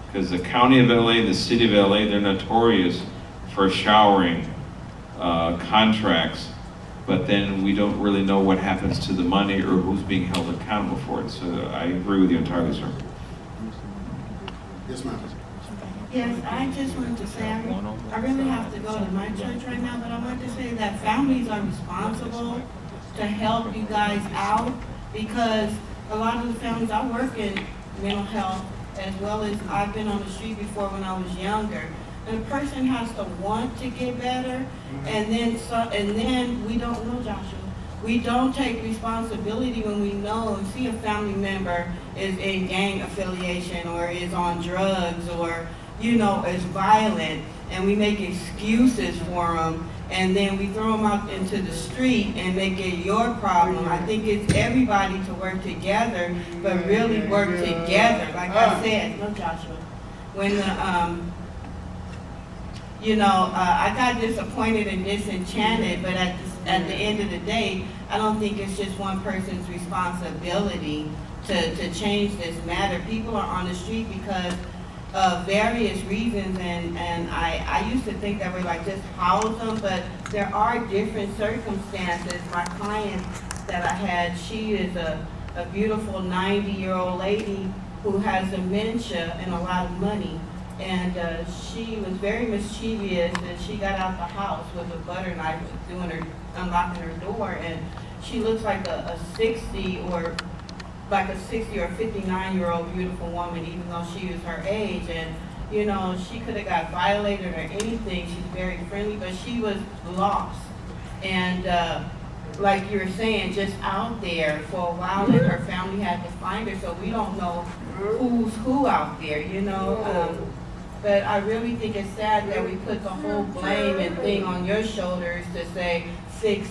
S5: Because the county of LA and the city of LA, they're notorious for showering contracts, but then we don't really know what happens to the money or who's being held accountable for it. So I agree with you entirely, sir.
S7: Yes, ma'am.
S3: Yes, I just wanted to say, I really have to go to my church right now, but I wanted to say that families are responsible to help you guys out, because a lot of the families, I work in mental health, as well as I've been on the street before when I was younger. And a person has to want to get better, and then we don't know, Joshua. We don't take responsibility when we know and see a family member is in gang affiliation or is on drugs or, you know, is violent, and we make excuses for them, and then we throw them out into the street and make it your problem. I think it's everybody to work together, but really work together. Like I said, no, Joshua, when the, you know, I got disappointed and disenchanted, but at the end of the day, I don't think it's just one person's responsibility to change this matter. People are on the street because of various reasons, and I used to think that we like just house them, but there are different circumstances. My client that I had, she is a beautiful 90-year-old lady who has dementia and a lot of money. And she was very mischievous, and she got out the house with a butter knife, unlocking her door, and she looks like a 60 or 59-year-old beautiful woman, even though she is her age. And you know, she could have got violated or anything. She's very friendly, but she was lost. And like you were saying, just out there for a while, and her family had to find her, so we don't know who's who out there, you know. But I really think it's sad that we put the whole blame and thing on your shoulders to say, fix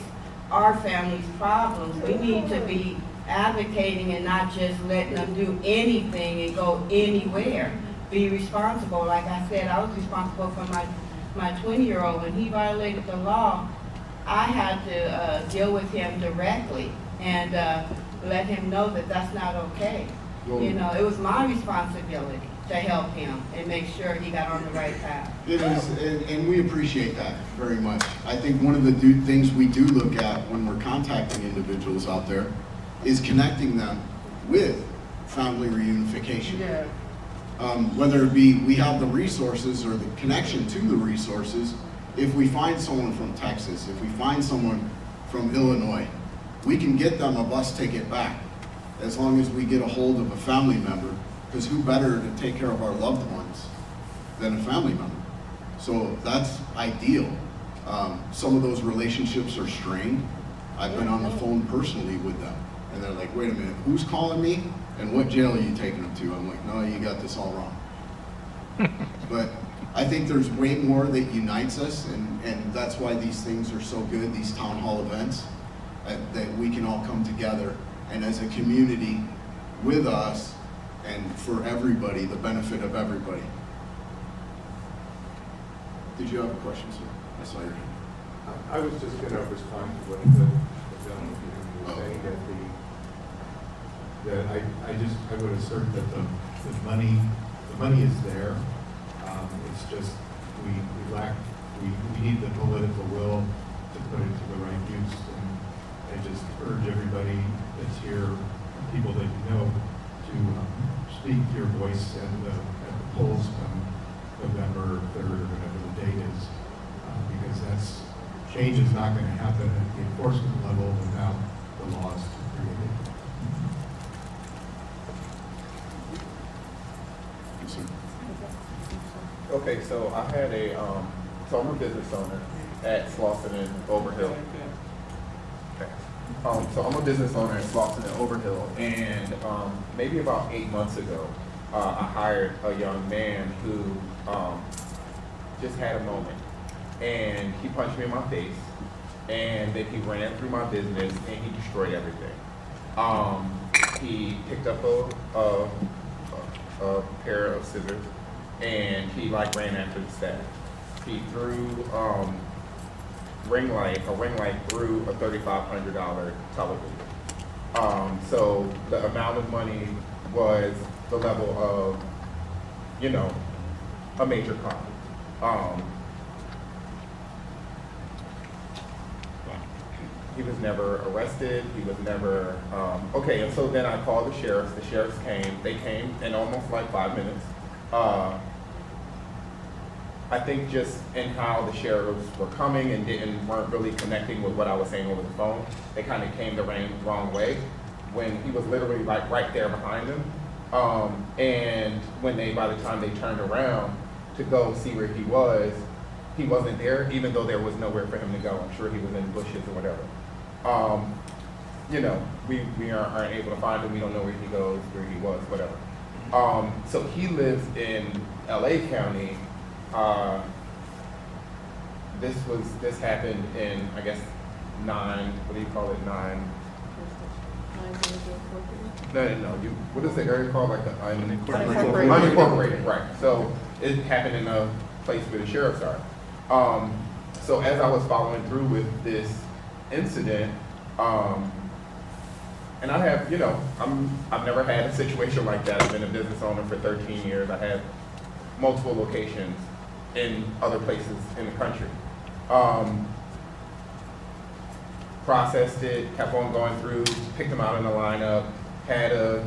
S3: our family's problems. We need to be advocating and not just letting them do anything and go anywhere. Be responsible. Like I said, I was responsible for my 20-year-old. When he violated the law, I had to deal with him directly and let him know that that's not okay. You know, it was my responsibility to help him and make sure he got on the right path.
S7: It is, and we appreciate that very much. I think one of the things we do look at when we're contacting individuals out there is connecting them with family reunification. Whether it be we have the resources or the connection to the resources, if we find someone from Texas, if we find someone from Illinois, we can get them a bus ticket back as long as we get a hold of a family member, because who better to take care of our loved ones than a family member? So that's ideal. Some of those relationships are strained. I've been on the phone personally with them, and they're like, wait a minute, who's calling me? And what jail are you taking them to? I'm like, no, you got this all wrong. But I think there's way more that unites us, and that's why these things are so good, these town hall events, that we can all come together, and as a community with us, and for everybody, the benefit of everybody. Did you have a question, sir? I saw your hand.
S11: I was just going to respond to what the gentleman was saying, that I would assert that the money is there. It's just we need the political will to put it to the right use, and I just urge everybody that's here, people that you know, to speak your voice at the polls come November 3rd or whatever the date is, because change is not going to happen at the enforcement level without the laws created.
S7: Yes, sir.
S1: Okay, so I had so I'm a business owner at Slauson and Overhill. Okay. So I'm a business owner at Slauson and Overhill, and maybe about 8 months ago, I hired a young man who just had a moment, and he punched me in my face, and then he ran through my business and he destroyed everything. He picked up a pair of scissors, and he ran after the staff. He threw a ring light through a $3,500 television. So the amount of money was the level of, a major crime. He was never arrested. He was never, okay, and so then I called the sheriffs. The sheriffs came. They came in almost 5 minutes. I think just in how the sheriffs were coming and weren't really connecting with what I was saying over the phone, they kind of came the wrong way when he was literally right there behind them. And when by the time they turned around to go see where he wasn't there, even though there was nowhere for him to go. I'm sure he was in bushes or whatever. We aren't able to find him. We don't know where he goes, where he was, whatever. So he lives in LA County. This happened in, I guess, 9. No. What is the area called? The unincorporated, right? So it happened in a place where the sheriffs are. So as I was following through with this incident, and I have, I've never had a situation like that. I've been a business owner for 13 years. I have multiple locations in other places in the country. Processed it, kept on going through, picked them out in the lineup, had a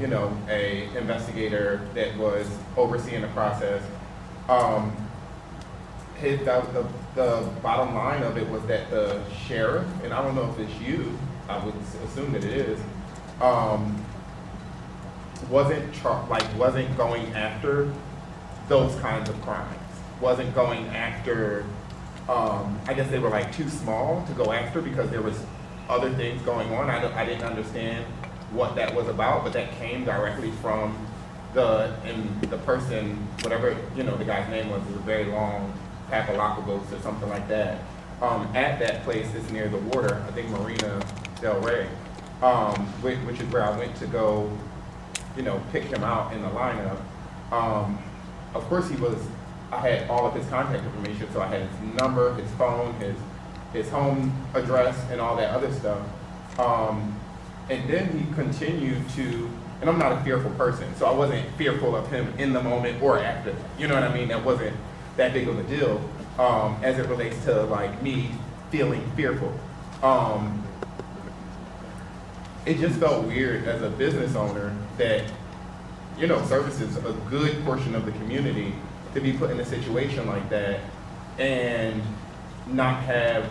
S1: investigator that was overseeing the process. The bottom line of it was that the sheriff, and I don't know if it's you, I would assume that it is, wasn't going after those kinds of crimes. Wasn't going after, I guess they were too small to go after because there was other things going on. I didn't understand what that was about, but that came directly from the person, whatever, the guy's name was a very long Papalacagos or something like that. At that place, it's near the water, I think Marina Del Rey, which is where I went to go, pick him out in the lineup. Of course I had all of his contact information, so I had his number, his phone, his home address, and all that other stuff. And then he continued to, and I'm not a fearful person, so I wasn't fearful of him in the moment or after. You know what I mean? That wasn't that big of a deal as it relates to me feeling fearful. It just felt weird as a business owner that services a good portion of the community to be put in a situation like that and not have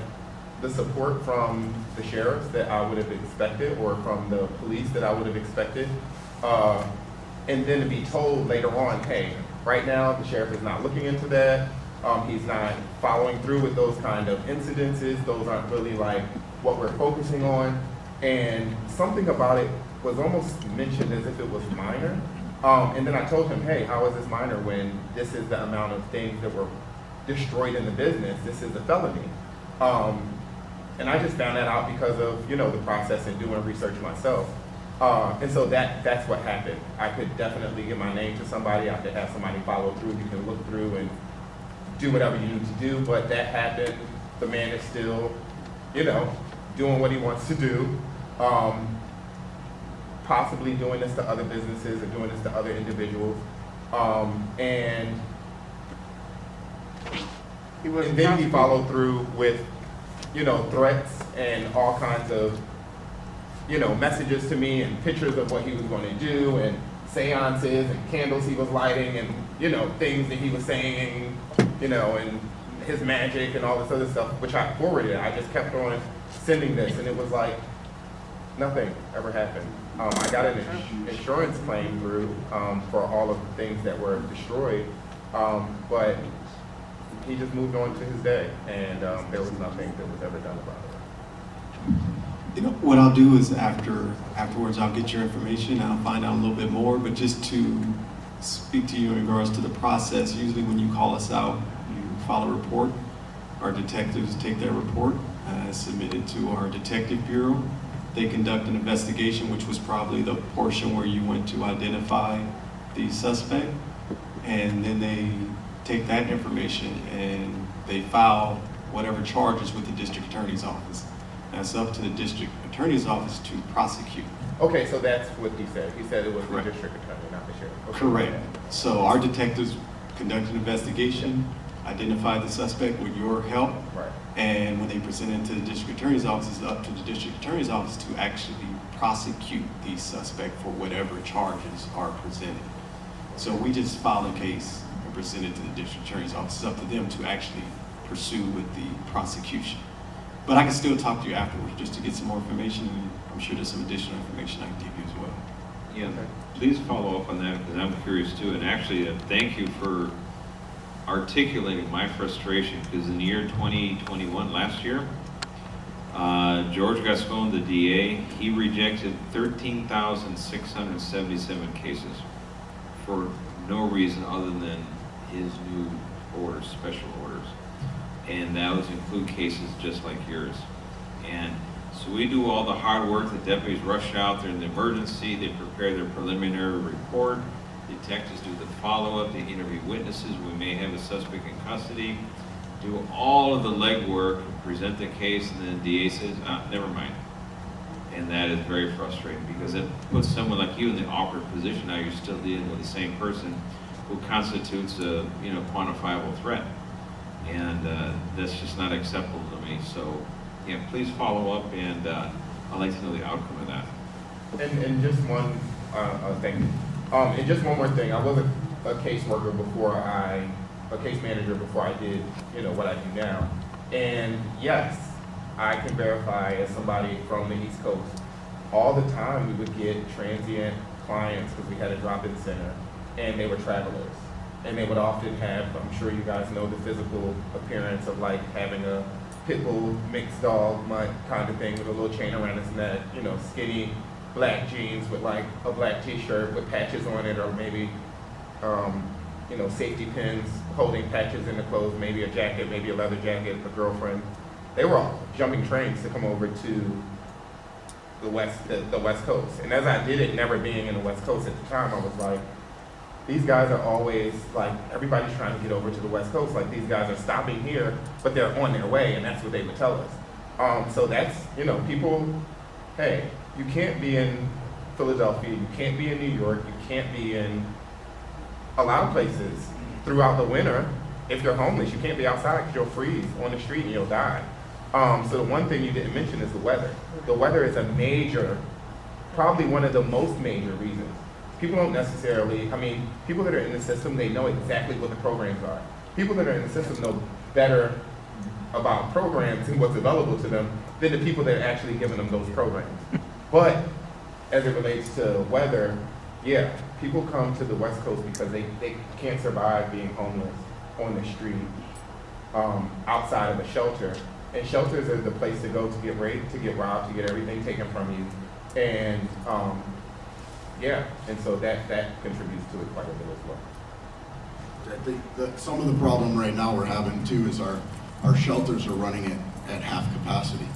S1: the support from the sheriffs that I would have expected or from the police that I would have expected. And then to be told later on, hey, right now the sheriff is not looking into that. He's not following through with those kind of incidences. Those aren't really like what we're focusing on. And something about it was almost mentioned as if it was minor. And then I told him, hey, how is this minor when this is the amount of things that were destroyed in the business? This is a felony. And I just found that out because of, the process and doing research myself. And so that's what happened. I could definitely give my name to somebody. I could have somebody follow through. You can look through and do whatever you need to do, but that happened. The man is still, doing what he wants to do. Possibly doing this to other businesses or doing this to other individuals. And then he followed through with, threats and all kinds of, messages to me and pictures of what he was going to do and seances and candles he was lighting and, things that he was saying, and his magic and all this other stuff, which I forwarded. I just kept on sending this, and it was like, nothing ever happened. I got an insurance claim through for all of the things that were destroyed, but he just moved on to his day, and there was nothing that was ever done about it.
S6: What I'll do is afterwards I'll get your information, I'll find out a little bit more, but just to speak to you in regards to the process, usually when you call us out, you file a report. Our detectives take that report, submit it to our detective bureau. They conduct an investigation, which was probably the portion where you went to identify the suspect, and then they take that information and they file whatever charges with the district attorney's office. That's up to the district attorney's office to prosecute.
S1: Okay, so that's what he said. He said it was
S6: Correct.
S1: the district attorney, not the sheriff. Okay.
S6: Correct. So our detectives conduct an investigation, identify the suspect with your help,
S1: Right.
S6: and when they present it to the district attorney's office, it's up to the district attorney's office to actually prosecute the suspect for whatever charges are presented. So we just file a case and present it to the district attorney's office. It's up to them to actually pursue with the prosecution. But I can still talk to you afterwards just to get some more information, and I'm sure there's some additional information I can give you as well.
S5: Yeah, please follow up on that, because I'm curious too. And actually, thank you for articulating my frustration, because in the year 2021, last year, George Gascon, the DA, he rejected 13,677 cases for no reason other than his new orders, special orders. And that would include cases just like yours. And so we do all the hard work. The deputies rush out there in the emergency. They prepare their preliminary report. Detectives do the follow-up. They interview witnesses. We may have a suspect in custody. Do all of the legwork, present the case, and then the DA says, never mind. And that is very frustrating, because it puts someone like you in the awkward position. Now you're still dealing with the same person who constitutes a quantifiable threat. And that's just not acceptable to me. So, yeah, please follow up, and I'd like to know the outcome of that.
S1: And just one thing. And just one more thing. I was a caseworker a case manager before I did, what I do now. And yes, I can verify as somebody from the East Coast, all the time we would get transient clients because we had a drop-in center, and they were travelers. And they would often have, I'm sure you guys know, the physical appearance of like having a pit bull mixed dog mutt kind of thing with a little chain around his neck, skinny black jeans with like a black t-shirt with patches on it, or maybe, safety pins holding patches in the clothes, maybe a jacket, maybe a leather jacket, a girlfriend. They were all jumping trains to come over to the West Coast. And as I did it, never being in the West Coast at the time, I was like, these guys are always like, everybody's trying to get over to the West Coast. Like, these guys are stopping here, but they're on their way, and that's what they would tell us. So that's, people, hey, you can't be in Philadelphia, you can't be in New York, you can't be in a lot of places throughout the winter. If you're homeless, you can't be outside because you'll freeze on the street and you'll die. So the one thing you didn't mention is the weather. The weather is a major, probably one of the most major reasons People don't necessarily, I mean, people that are in the system, they know exactly what the programs are. People that are in the system know better about programs and what's available to them than the people that are actually giving them those programs. But as it relates to weather, yeah, people come to the West Coast because they can't survive being homeless on the street, outside of a shelter. And shelters are the place to go to get raped, to get robbed, to get everything taken from you. And yeah, and so that contributes to it quite a bit as well.
S7: I think that some of the problem right now we're having too is our shelters are running at half capacity,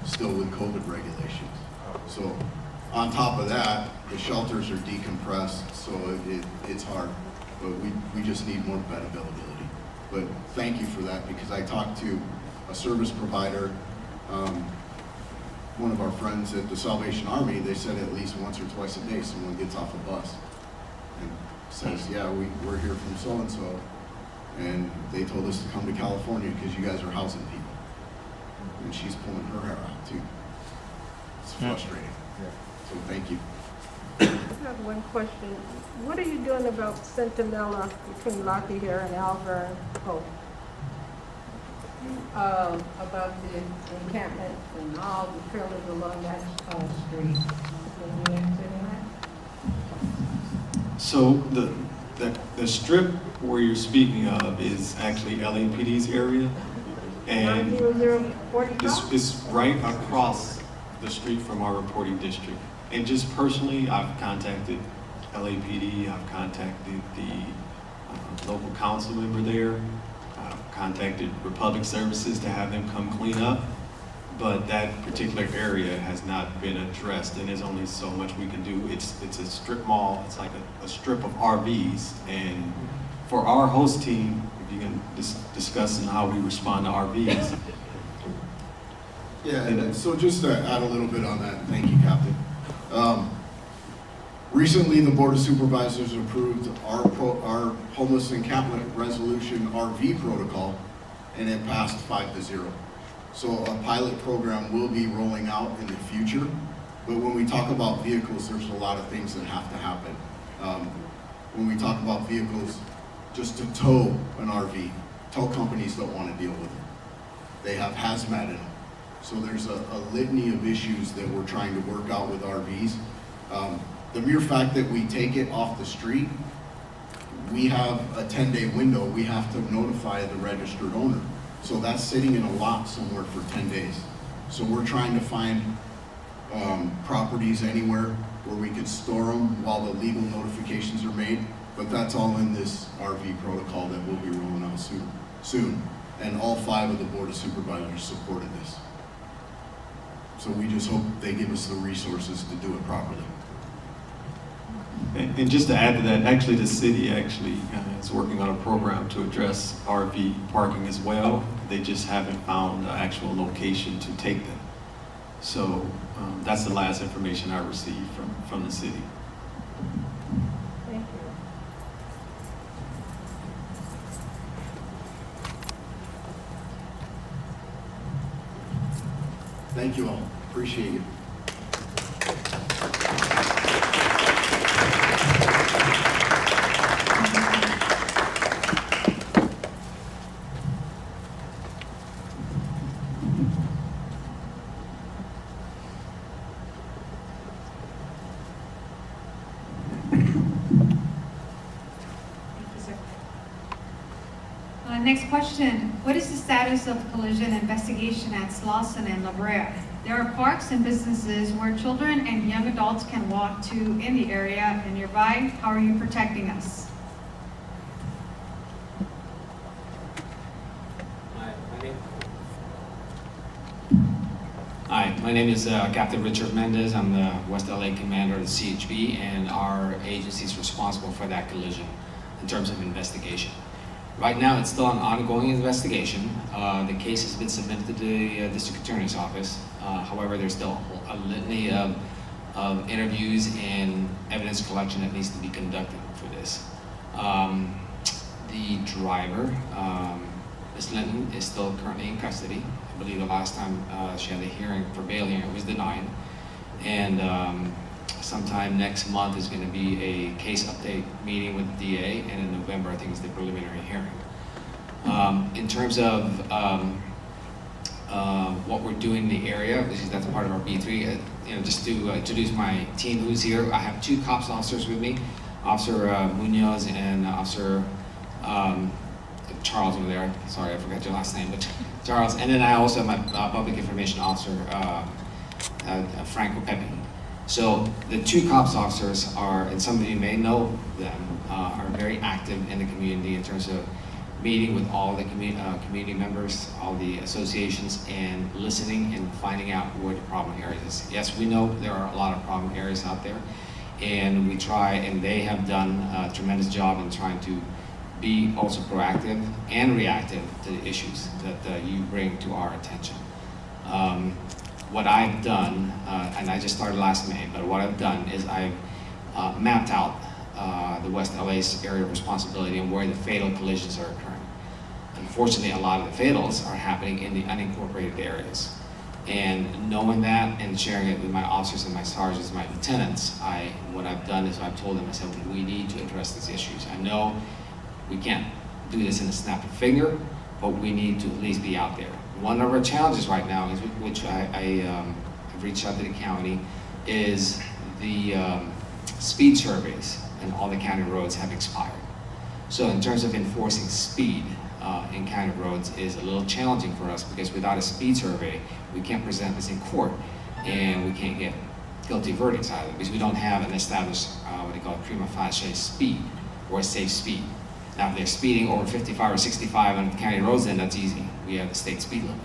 S7: still with COVID regulations. So on top of that, the shelters are decompressed, so it's hard. But we just need more bed availability. But thank you for that, because I talked to a service provider, one of our friends at the Salvation Army. They said at least once or twice a day someone gets off a bus and says, yeah, we're here from so-and-so, and they told us to come to California because you guys are housing people. And she's pulling her hair out too. It's frustrating. So thank you.
S12: I have one question. What are you doing about Centinela between Lockyer and Alverne Hope? About the encampment and all the trailers along that street? Can you answer that?
S6: So the strip where you're speaking of is actually LAPD's area, and
S12: 90045?
S6: it's right across the street from our reporting district. And just personally, I've contacted LAPD, I've contacted the local council member there, I've contacted Republic Services to have them come clean up, but that particular area has not been addressed, and there's only so much we can do. It's a strip mall, it's like a strip of RVs, and for our host team, if you can discuss how we respond to RVs.
S7: Yeah, and so just to add a little bit on that, thank you, Captain. Recently, the Board of Supervisors approved our homeless encampment resolution RV protocol, and it passed 5-0. So a pilot program will be rolling out in the future, but when we talk about vehicles, there's a lot of things that have to happen. When we talk about vehicles, just to tow an RV, tow companies don't want to deal with it. They have hazmat in them. So there's a litany of issues that we're trying to work out with RVs. The mere fact that we take it off the street, we have a 10-day window. We have to notify the registered owner. So that's sitting in a lot somewhere for 10 days. So we're trying to find properties anywhere where we could store them while the legal notifications are made. But that's all in this RV protocol that we'll be rolling out soon. And all 5 of the Board of Supervisors supported this. So we just hope they give us the resources to do it properly.
S6: And just to add to that, actually the city is working on a program to address RV parking as well. They just haven't found an actual location to take them. So that's the last information I received from the city.
S12: Thank you.
S7: Thank you all. Appreciate you.
S2: Next question. What is the status of collision investigation at Slauson and La Brea? There are parks and businesses where children and young adults can walk to in the area and nearby. How are you protecting us?
S13: Hi, my name is Captain Richard Mendez. I'm the West LA commander of the CHP, and our agency is responsible for that collision in terms of investigation. Right now, it's still an ongoing investigation. The case has been submitted to the district attorney's office. However, there's still a litany of interviews and evidence collection that needs to be conducted for this. The driver, Ms. Linton, is still currently in custody. I believe the last time she had a hearing for bail hearing, it was denied. And sometime next month is going to be a case update meeting with the DA, and in November I think is the preliminary hearing. In terms of what we're doing in the area, that's part of our B3. Just to introduce my team who's here, I have 2 cops officers with me, Officer Munoz and Officer Charles over there. Sorry, I forgot your last name, but Charles. And then I also have my public information officer, Franco Pepe. So the 2 cops officers are, and some of you may know them, are very active in the community in terms of meeting with all the community members, all the associations, and listening and finding out where the problem areas is. Yes, we know there are a lot of problem areas out there, and we try, and they have done a tremendous job in trying to be also proactive and reactive to the issues that you bring to our attention. What I've done, and I just started last May, but what I've done is I've mapped out the West LA's area of responsibility and where the fatal collisions are occurring. Unfortunately, a lot of the fatals are happening in the unincorporated areas. And knowing that and sharing it with my officers and my sergeants, my lieutenants, what I've done is I've told them, I said, we need to address these issues. I know we can't do this in a snap of a finger, but we need to at least be out there. One of our challenges right now, is which have reached out to the county, is the speed surveys and all the county roads have expired. So in terms of enforcing speed in county roads is a little challenging for us, because without a speed survey, we can't present this in court and we can't get guilty verdicts out of it, because we don't have an established, what they call a prima facie speed or a safe speed. Now, if they're speeding over 55 or 65 on county roads, then that's easy. We have the state speed limit.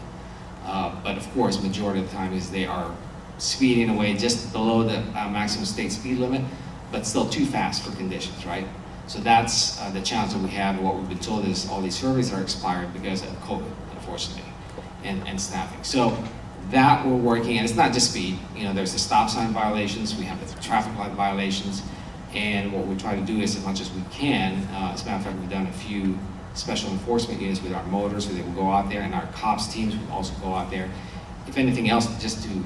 S13: But of course, majority of the time is they are speeding away just below the maximum state speed limit, but still too fast for conditions, right? So that's the challenge that we have. What we've been told is all these surveys are expired because of COVID, unfortunately, and staffing. So that we're working, and it's not just speed. There's the stop sign violations, we have the traffic light violations, and what we try to do is, as much as we can, as a matter of fact, we've done a few special enforcement units with our motors, where they will go out there, and our cops teams will also go out there. If anything else, just to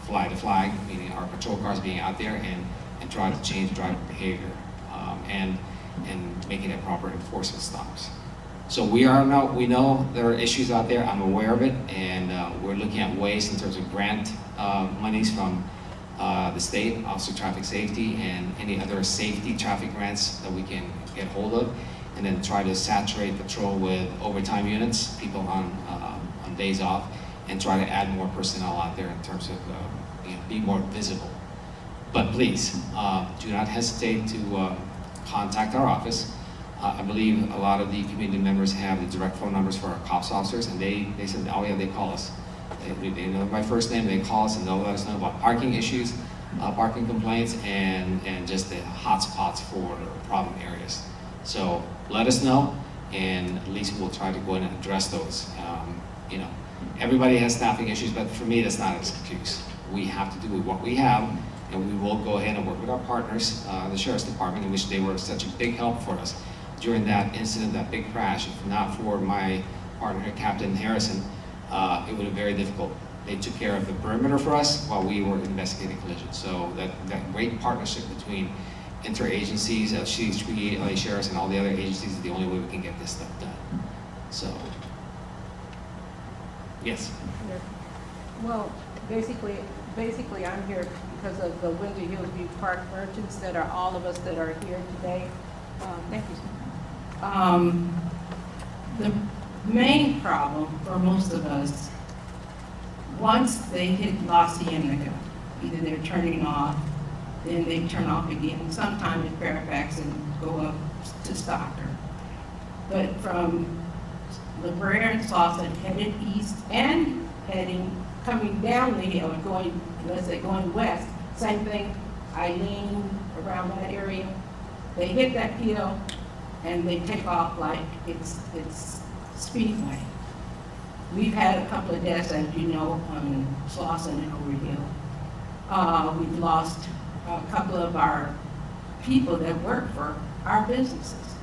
S13: fly the flag, meaning our patrol cars being out there and try to change driver behavior and making it proper enforcement stops. So we know there are issues out there. I'm aware of it, and we're looking at ways in terms of grant monies from the state, Office of Traffic Safety, and any other safety traffic grants that we can get hold of, and then try to saturate patrol with overtime units, people on days off, and try to add more personnel out there in terms of be more visible. But please, do not hesitate to contact our office. I believe a lot of the community members have the direct phone numbers for our cops officers, and they said, oh yeah, they call us. They know my first name, they call us and they'll let us know about parking issues, parking complaints, and just the hot spots for problem areas. So let us know, and at least we'll try to go in and address those. Everybody has staffing issues, but for me, that's not an excuse. We have to do with what we have, and we will go ahead and work with our partners, the Sheriff's Department, in which they were such a big help for us during that incident, that big crash. If not for my partner, Captain Harrison, it would have been very difficult. They took care of the perimeter for us while we were investigating collisions. So that great partnership between interagencies, CHP, LA Sheriffs, and all the other agencies is the only way we can get this stuff done. So, yes.
S12: Well, basically I'm here because of the Winter Hillview Park merchants that are all of us that are here today. Thank you.
S14: The main problem for most of us, once they hit La Cienega, either they're turning off, then they turn off again, sometimes in Fairfax and go up to Stockton. But from La Brea and Slauson headed east and coming down the hill and going, let's say going west, same thing, Eileen, around that area, they hit that hill and they take off like it's speedway. We've had a couple of deaths, as you know, on Slauson and Overhill. We've lost a couple of our people that work for our businesses.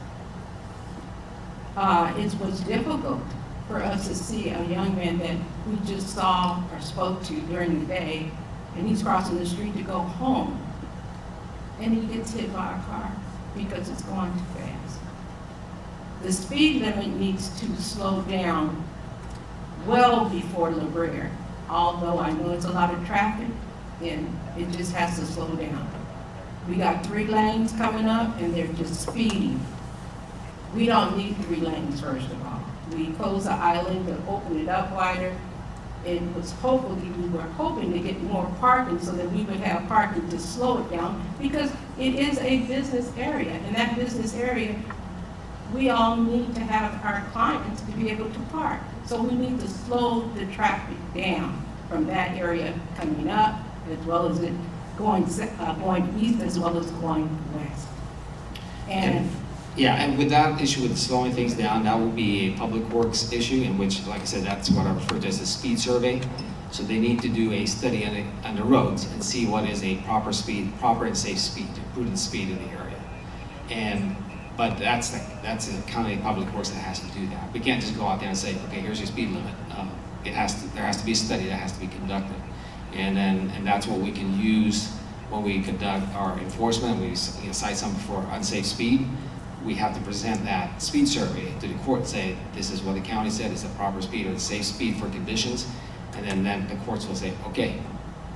S14: It was difficult for us to see a young man that we just saw or spoke to during the day, and he's crossing the street to go home. and he gets hit by a car because it's going too fast. The speed limit needs to slow down well before La Brea. Although I know it's a lot of traffic, and it just has to slow down. We got 3 lanes coming up, and they're just speeding. We don't need 3 lanes, first of all. We closed the island and opened it up wider. It was we were hoping to get more parking so that we would have parking to slow it down, because it is a business area. And that business area, we all need to have our clients to be able to park. So we need to slow the traffic down from that area coming up, as well as it going east, as well as going west. And
S13: Yeah, and with that issue with slowing things down, that will be a public works issue, in which, like I said, that's what I refer to as a speed survey. So they need to do a study on the roads and see what is a proper and safe speed, prudent speed in the area. But that's a county public works that has to do that. We can't just go out there and say, okay, here's your speed limit. There has to be a study that has to be conducted, and that's what we can use when we conduct our enforcement. We cite something for unsafe speed. We have to present that speed survey to the court and say, this is what the county said is the proper speed or the safe speed for conditions. And then the courts will say, okay,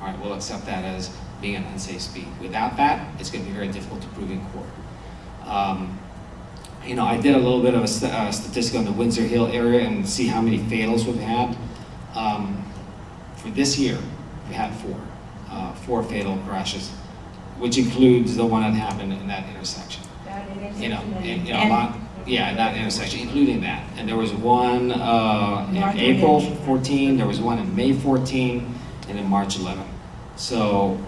S13: all right, we'll accept that as being an unsafe speed. Without that, it's going to be very difficult to prove in court. I did a little bit of a statistic on the Windsor Hill area and see how many fatals we've had. For this year, we had 4 fatal crashes, which includes the one that happened in that intersection. In that intersection, including that. And there was one in April 14, there was one in May 14, and in March 11. So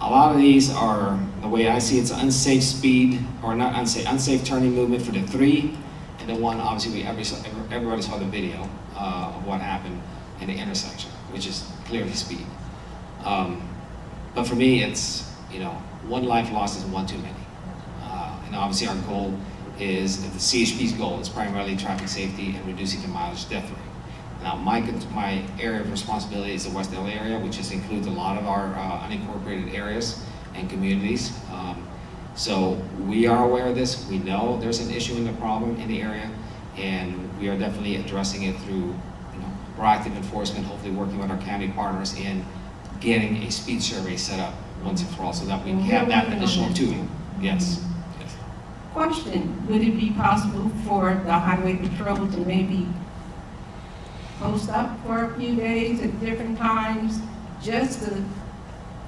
S13: a lot of these are, the way I see it's unsafe speed, or not unsafe, unsafe turning movement for the 3, and the one, obviously, everybody saw the video of what happened in the intersection, which is clearly speed. But for me, it's, one life lost is one too many. And obviously our goal is, the CHP's goal is primarily traffic safety and reducing the mileage death rate. Now my area of responsibility is the West LA area, which includes a lot of our unincorporated areas and communities. So we are aware of this. We know there's an issue and a problem in the area, and we are definitely addressing it through proactive enforcement, hopefully working with our county partners in getting a speed survey set up once and for all, so that we have that additional tool. Yes.
S14: question, would it be possible for the highway patrol to maybe post up for a few days at different times, just to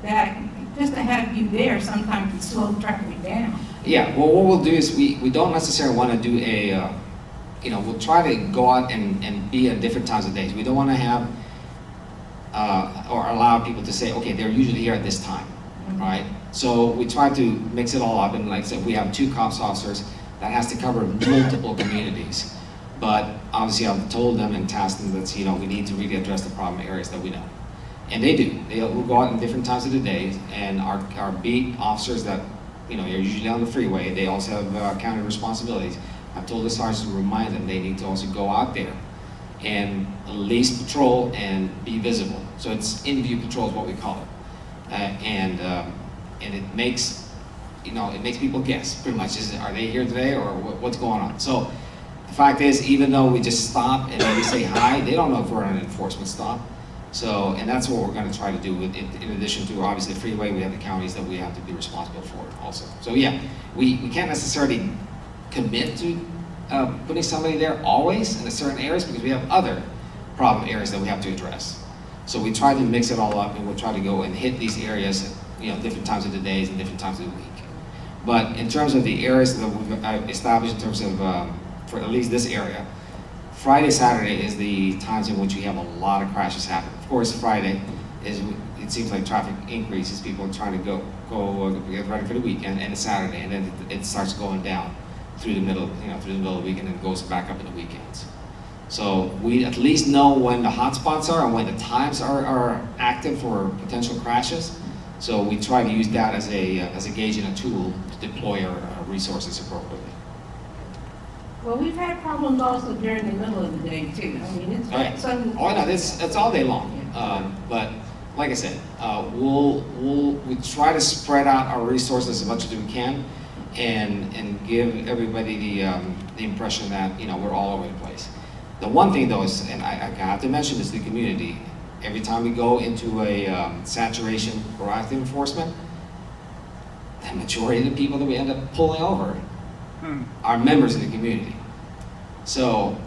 S14: have you there sometimes to slow traffic down?
S13: Yeah, well, what we'll do is we don't necessarily want to do a, we'll try to go out and be at different times of days. We don't want to have, or allow people to say, okay, they're usually here at this time, right? So we try to mix it all up, and like I said, we have 2 cops officers that has to cover multiple communities. But obviously I've told them and tasked them that, we need to really address the problem areas that we know. And they do. We'll go out in different times of the day, and our beat officers that, are usually on the freeway, they also have county responsibilities. I've told the sergeants to remind them they need to also go out there and at least patrol and be visible. So it's in-view patrol is what we call it. And it makes, it makes people guess pretty much, are they here today or what's going on? So the fact is, even though we just stop and maybe say hi, they don't know if we're on an enforcement stop. So, and that's what we're going to try to do with it. In addition to obviously the freeway, we have the counties that we have to be responsible for also. So yeah, we can't necessarily commit to putting somebody there always in certain areas, because we have other problem areas that we have to address. So we try to mix it all up, and we'll try to go and hit these areas at different times of the days and different times of the week. But in terms of the areas that we've established in terms of, for at least this area, Friday, Saturday is the times in which we have a lot of crashes happen. Of course, Friday it seems like traffic increases, people are trying to go get ready for the weekend, and it's Saturday, and then it starts going down through the middle, through the middle of the week, and then goes back up in the weekends. So we at least know when the hot spots are and when the times are active for potential crashes. So we try to use that as a gauge and a tool to deploy our resources appropriately.
S14: Well, we've had problems also during the middle of the day too. I mean, it's
S13: Oh no, it's all day long. But like I said, we try to spread out our resources as much as we can, and give everybody the impression that, you know, we're all over the place. The one thing though is, and I have to mention this to the community, every time we go into a saturation proactive enforcement, the majority of the people that we end up pulling over are members of the community. So,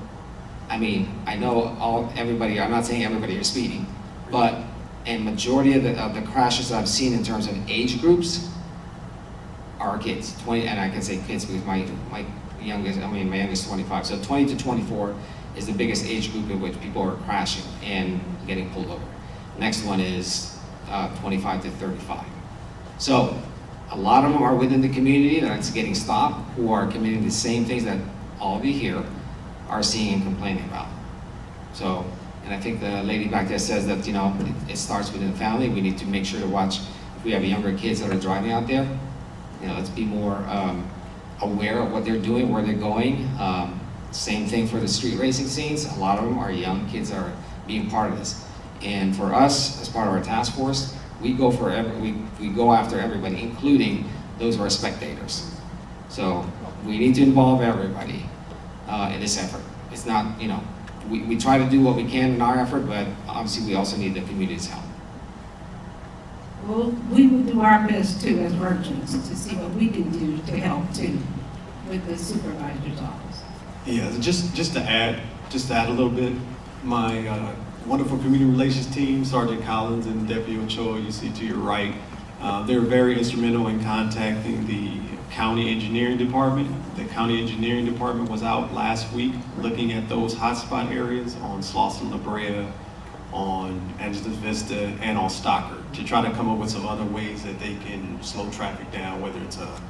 S13: I mean, I know everybody, I'm not saying everybody is speeding, but a majority of the crashes I've seen in terms of age groups are kids, 20, and I can say kids because my youngest is 25, so 20 to 24 is the biggest age group in which people are crashing and getting pulled over. Next one is 25 to 35. So a lot of them are within the community that's getting stopped, who are committing the same things that all of you here are seeing and complaining about. So, and I think the lady back there says that, you know, it starts within the family. We need to make sure to watch, if we have younger kids that are driving out there, you know, let's be more aware of what they're doing, where they're going. Same thing for the street racing scenes. A lot of them are young kids are being part of this. And for us, as part of our task force, we go after everybody, including those who are spectators. So we need to involve everybody in this effort. It's not, you know, we try to do what we can in our effort, but obviously we also need the community's help.
S14: Well, we will do our best too as merchants to see what we can do to help too with the supervisor's office.
S6: Yeah, just to add a little bit, my wonderful community relations team, Sergeant Collins and Deputy Ochoa, you see to your right, they were very instrumental in contacting the county engineering department. The county engineering department was out last week looking at those hotspot areas on Slauson La Brea, on Angeles Vista, and on Stockard to try to come up with some other ways that they can slow traffic down, whether it's a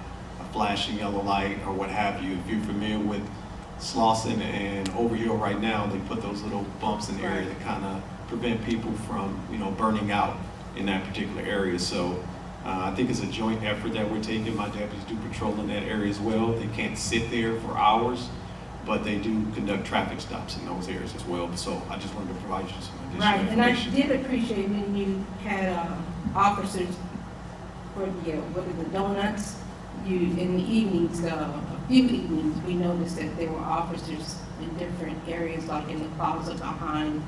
S6: flashing yellow light or what have you. If you're familiar with Slauson and Overhill right now, they put those little bumps in the area that kind of prevent people from, you know, burning out in that particular area. So I think it's a joint effort that we're taking. My deputies do patrol in that area as well. They can't sit there for hours, but they do conduct traffic stops in those areas as well. So I just wanted to provide you some additional information.
S14: And I did appreciate when you had officers for the donuts. In the evenings, a few evenings, we noticed that there were officers in different areas, like in the plaza behind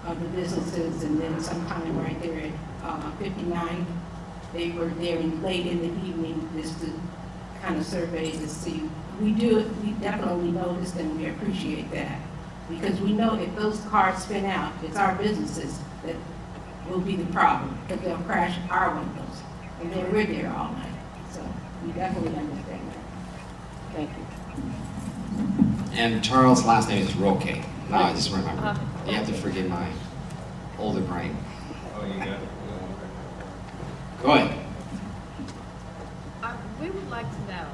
S14: the businesses, and then sometime right there at 59. They were there late in the evening just to kind of survey to see. We definitely noticed, and we appreciate that, because we know if those cars spin out, it's our businesses that will be the problem, because they'll crash our windows, and then we're there all night. So we definitely understand that. Thank you.
S13: And Charles' last name is Roque. No, I just remember. You have to forgive my older brain.
S5: Oh, you got it.
S13: Go ahead.
S9: We would like to know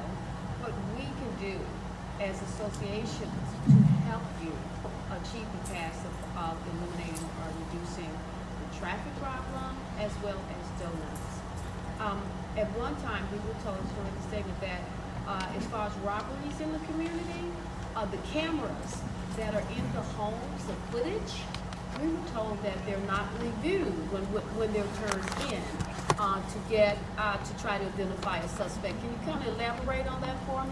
S9: what we can do as associations to help you achieve the task of eliminating or reducing the traffic problem as well as donuts. At one time, we were told during the statement that as far as robberies in the community, the cameras that are in the homes, the footage, we were told that they're not reviewed when they're turned in to try to identify a suspect. Can you kind of elaborate on that for me?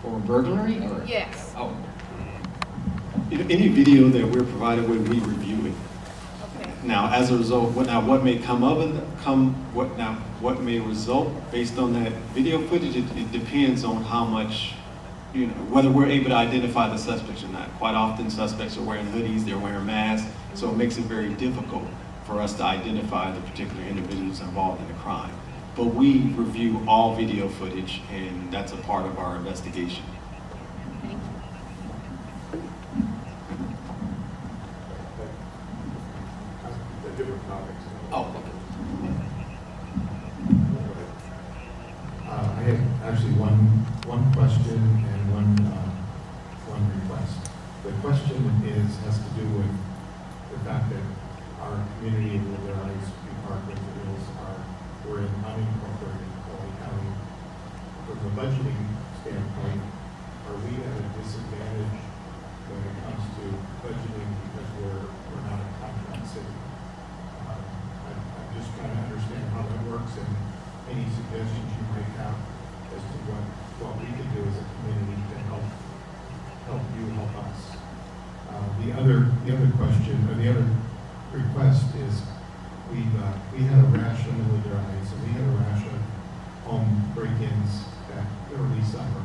S13: For burglary? Or?
S9: Yes.
S13: Oh.
S6: Any video that we're provided with, we review it.
S9: Okay.
S6: Now, as a result, what may what may result based on that video footage, it depends on how much, you know, whether we're able to identify the suspects or not. Quite often, suspects are wearing hoodies, they're wearing masks, so it makes it very difficult for us to identify the particular individuals involved in the crime. But we review all video footage, and that's a part of our investigation.
S9: Thank you.
S11: The different topics.
S13: Oh, okay.
S11: I have actually one question and one request. The question has to do with the fact that our community of Liberalized Department we're in unincorporated Coley County. From a budgeting standpoint, are we at a disadvantage when it comes to budgeting because we're not a contract city? The other question, or the other request is, we had a rash of military heights, and we had a rash of home break-ins that early summer,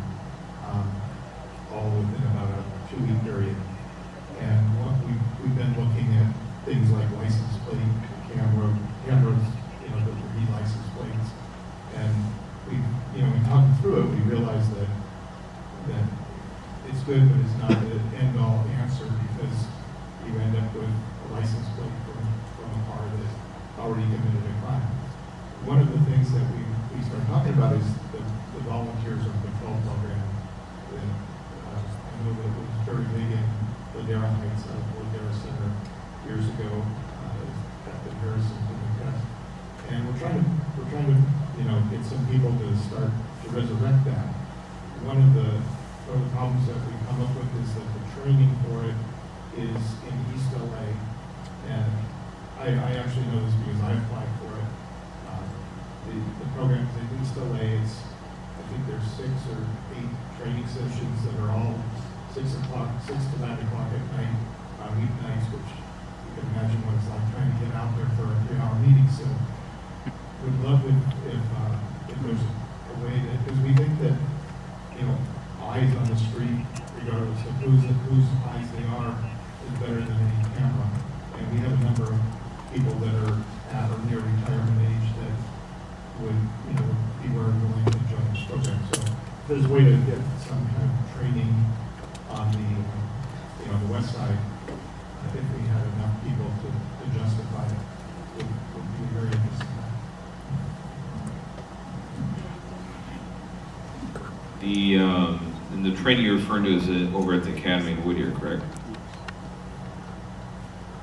S11: all within about a 2-week period. And what we've been looking at things like license plate, cameras, the license plates. And we talked through it, we realized that it's good, but it's not the end-all answer, because you end up with a license plate from a car that already committed a crime. One of the things that we started talking about is the volunteers on patrol program. That, I know that it was very big in Ladera Heights, Ladera Center years ago. Captain Harrison did the test, and we're trying to get some people to start to resurrect that. One of the problems that we come up with is that the training for it is in East LA, and I actually know this because I applied for it. The program is in East LA. I think there's 6 or 8 training sessions that are all 6 to 9 o'clock at night on weeknights, which you can imagine what it's like trying to get out there for a 3-hour meeting. So we'd love if there's a way that, because we think that, eyes on the street, regardless of whose eyes they are, is better than any camera. And we have a number of people that are at or near retirement age that would, be willing to join this program. So if there's a way to get some kind of training on the west side, I think we had enough people to justify it. Would be very interesting.
S5: And the training you're referring to is over at the Academy in Whittier, correct?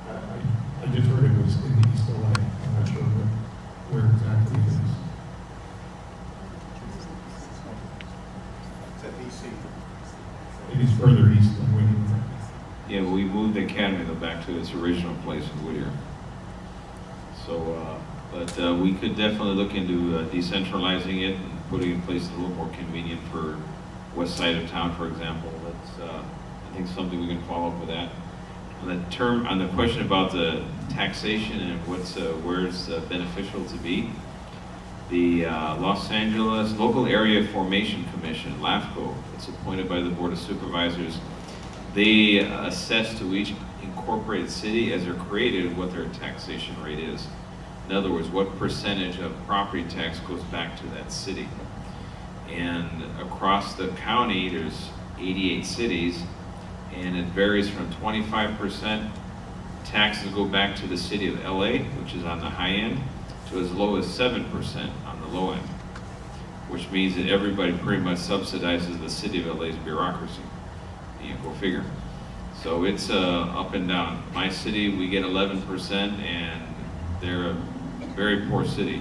S11: I just heard it was in the East LA. I'm not sure where exactly it is. It's at DC. It is further east than Whittier.
S5: Yeah, we moved the Academy back to its original place in Whittier. So, but we could definitely look into decentralizing it and putting it in places a little more convenient for west side of town, for example. That's, I think, something we can follow up with that. On the question about the taxation and where it's beneficial to be, the Los Angeles Local Area Formation Commission, LAFCO, it's appointed by the Board of Supervisors. They assess to each incorporated city as they're created what their taxation rate is. In other words, what percentage of property tax goes back to that city. And across the county, there's 88 cities, and it varies from 25% taxes go back to the city of LA, which is on the high end, to as low as 7% on the low end, which means that everybody pretty much subsidizes the city of LA's bureaucracy. Go figure. So it's up and down. My city, we get 11%, and they're a very poor city.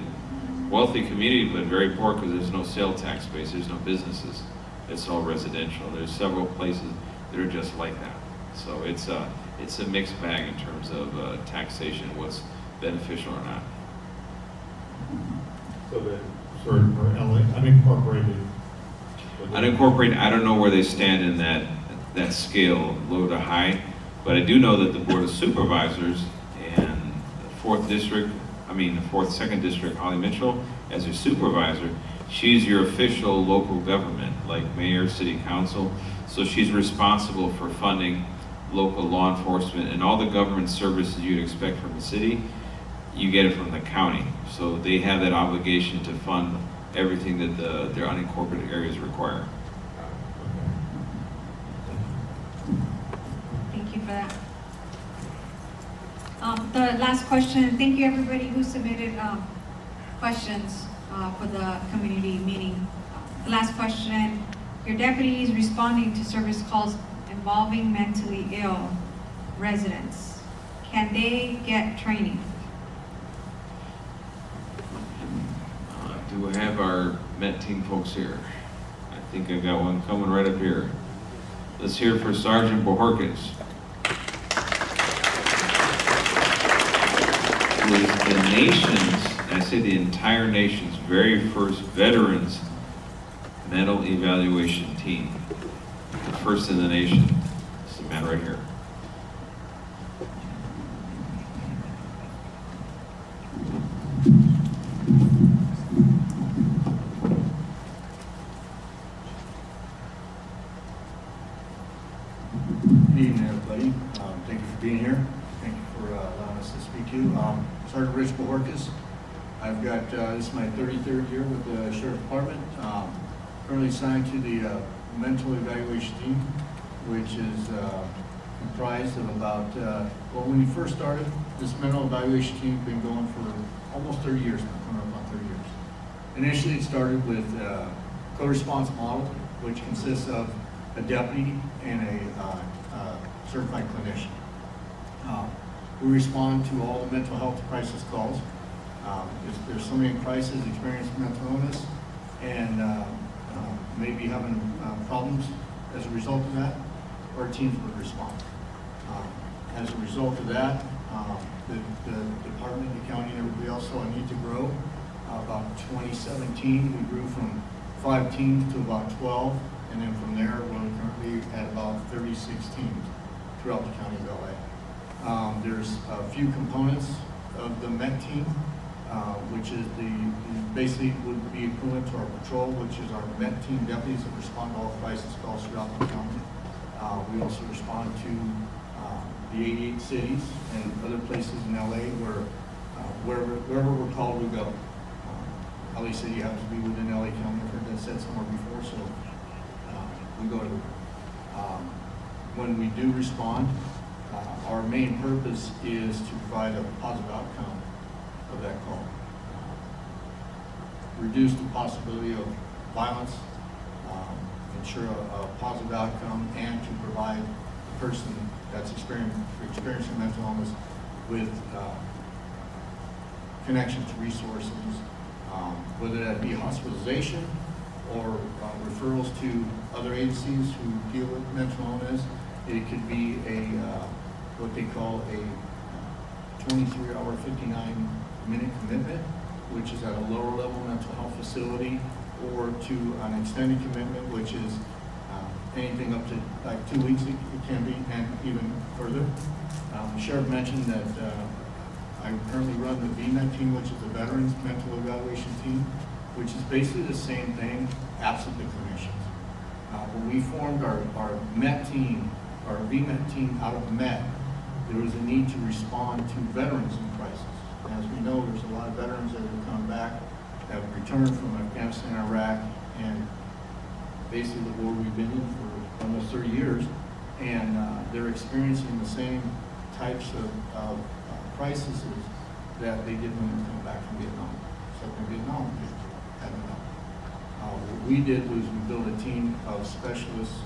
S5: Wealthy community, but very poor because there's no sale tax base, there's no businesses. It's all residential. There's several places that are just like that. So it's a mixed bag in terms of taxation, what's beneficial or not.
S11: So that for LA, unincorporated.
S5: Unincorporated, I don't know where they stand in that scale, low to high, but I do know that the Board of Supervisors and the 2nd District, Holly Mitchell, as your supervisor, she's your official local government, like mayor, city council, so she's responsible for funding local law enforcement and all the government services you'd expect from the city. You get it from the county, so they have that obligation to fund everything that their unincorporated areas require.
S2: Thank you for that. The last question, thank you everybody who submitted questions for the community meeting. The last question, your deputy is responding to service calls involving mentally ill residents. Can they get training?
S5: Do we have our Met team folks here? I think I've got one coming right up here. Let's hear for Sergeant Bohorkins. Who is the nation's, and I say the entire nation's, very first veterans mental evaluation team. The first in the nation. It's the man right here.
S15: being here. Thank you for allowing us to speak to you. Sergeant Rich Bohorkis. I've got, this is my 33rd year with the Sheriff's Department. Currently assigned to the mental evaluation team, which is comprised of about, well, when we first started, this mental evaluation team has been going for almost 30 years now, coming up on 30 years. Initially, it started with co-response model, which consists of a deputy and a certified clinician. We respond to all the mental health crisis calls. If there's somebody in crisis experiencing mental illness and maybe having problems as a result of that, our teams would respond. As a result of that, the department, the county, and everybody else saw a need to grow. About 2017, we grew from 5 teams to about 12, and then from there, we're currently at about 36 teams throughout the county of LA. There's a few components of the MET team, which is basically would be equivalent to our patrol, which is our MET team deputies that respond to all crisis calls throughout the county. We also respond to the 88 cities and other places in LA where wherever we're called, we go. LA City happens to be within LA County. I've heard that said somewhere before, so we go to. When we do respond, our main purpose is to provide a positive outcome of that call. Reduce the possibility of violence, ensure a positive outcome, and to provide the person that's experiencing mental illness with connection to resources, whether that be hospitalization or referrals to other agencies who deal with mental illness. It could be what they call a 23-hour, 59-minute commitment, which is at a lower level mental health facility, or to an extended commitment, which is anything up to like 2 weeks it can be, and even further. The sheriff mentioned that I currently run the VMET team, which is the Veterans Mental Evaluation Team, which is basically the same thing, absent the clinicians. When we formed our MET team, our VMET team out of MET, there was a need to respond to veterans in crisis. And as we know, there's a lot of veterans that have come back, have returned from Afghanistan, Iraq, and basically the war we've been in for almost 30 years, and they're experiencing the same types of crises that they did when they were coming back from Vietnam. So in Vietnam, they had enough. What we did was we built a team of specialists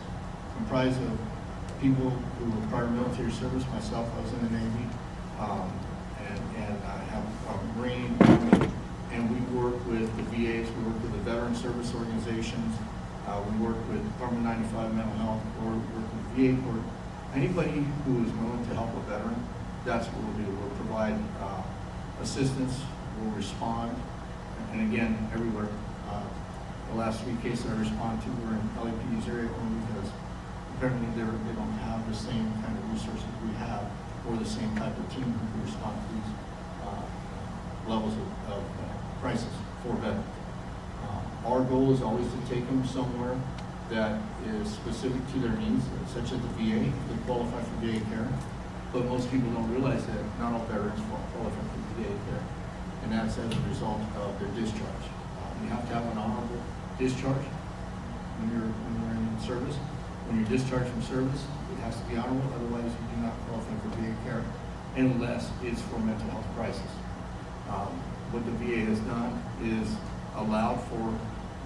S15: comprised of people who were prior military service. Myself, I was in the Navy, and I have a Marine, and we work with the VAs, we work with the veteran service organizations, we work with Department 95 Mental Health, or work with VA Court. Anybody who is willing to help a veteran, that's what we'll do. We'll provide assistance, we'll respond, and again, everywhere. The last 3 cases I responded to were in LAPD's area only because apparently they don't have the same kind of resources we have, or the same type of team who can respond to these levels of crisis for veterans. Our goal is always to take them somewhere that is specific to their needs, such as the VA. They qualify for VA care, but most people don't realize that not all veterans qualify for VA care, and that's as a result of their discharge. You have to have an honorable discharge when you're in service. When you're discharged from service, it has to be honorable, otherwise you do not qualify for VA care, unless it's for mental health crisis. What the VA has done is allowed for,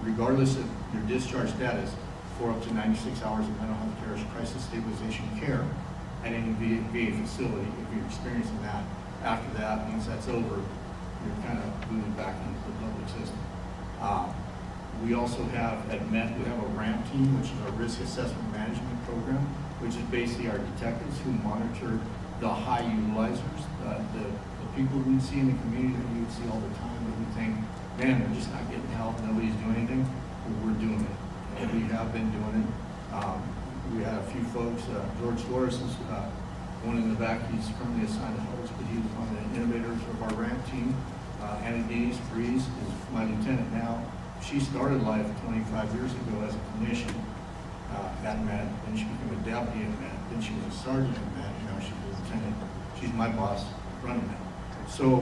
S15: regardless of your discharge status, for up to 96 hours of mental health care crisis stabilization care at any VA facility. If you're experiencing that, after that, once that's over, you're kind of moving back into the public system. We also have, at MET, we have a RAMP team, which is our Risk Assessment Management Program, which is basically our detectives who monitor the high utilizers, the people we see in the community that we would see all the time, that we think, man, they're just not getting help, nobody's doing anything. Well, we're doing it, and we have been doing it. We had a few folks, George Flores is one in the back, he's currently assigned to Host, but he was one of the innovators of our RAMP team. Annie Denise Breeze is my lieutenant now. She started life 25 years ago as a clinician at MET, then she became a deputy at MET, then she was a sergeant at MET, and now she's a lieutenant my boss running it. So,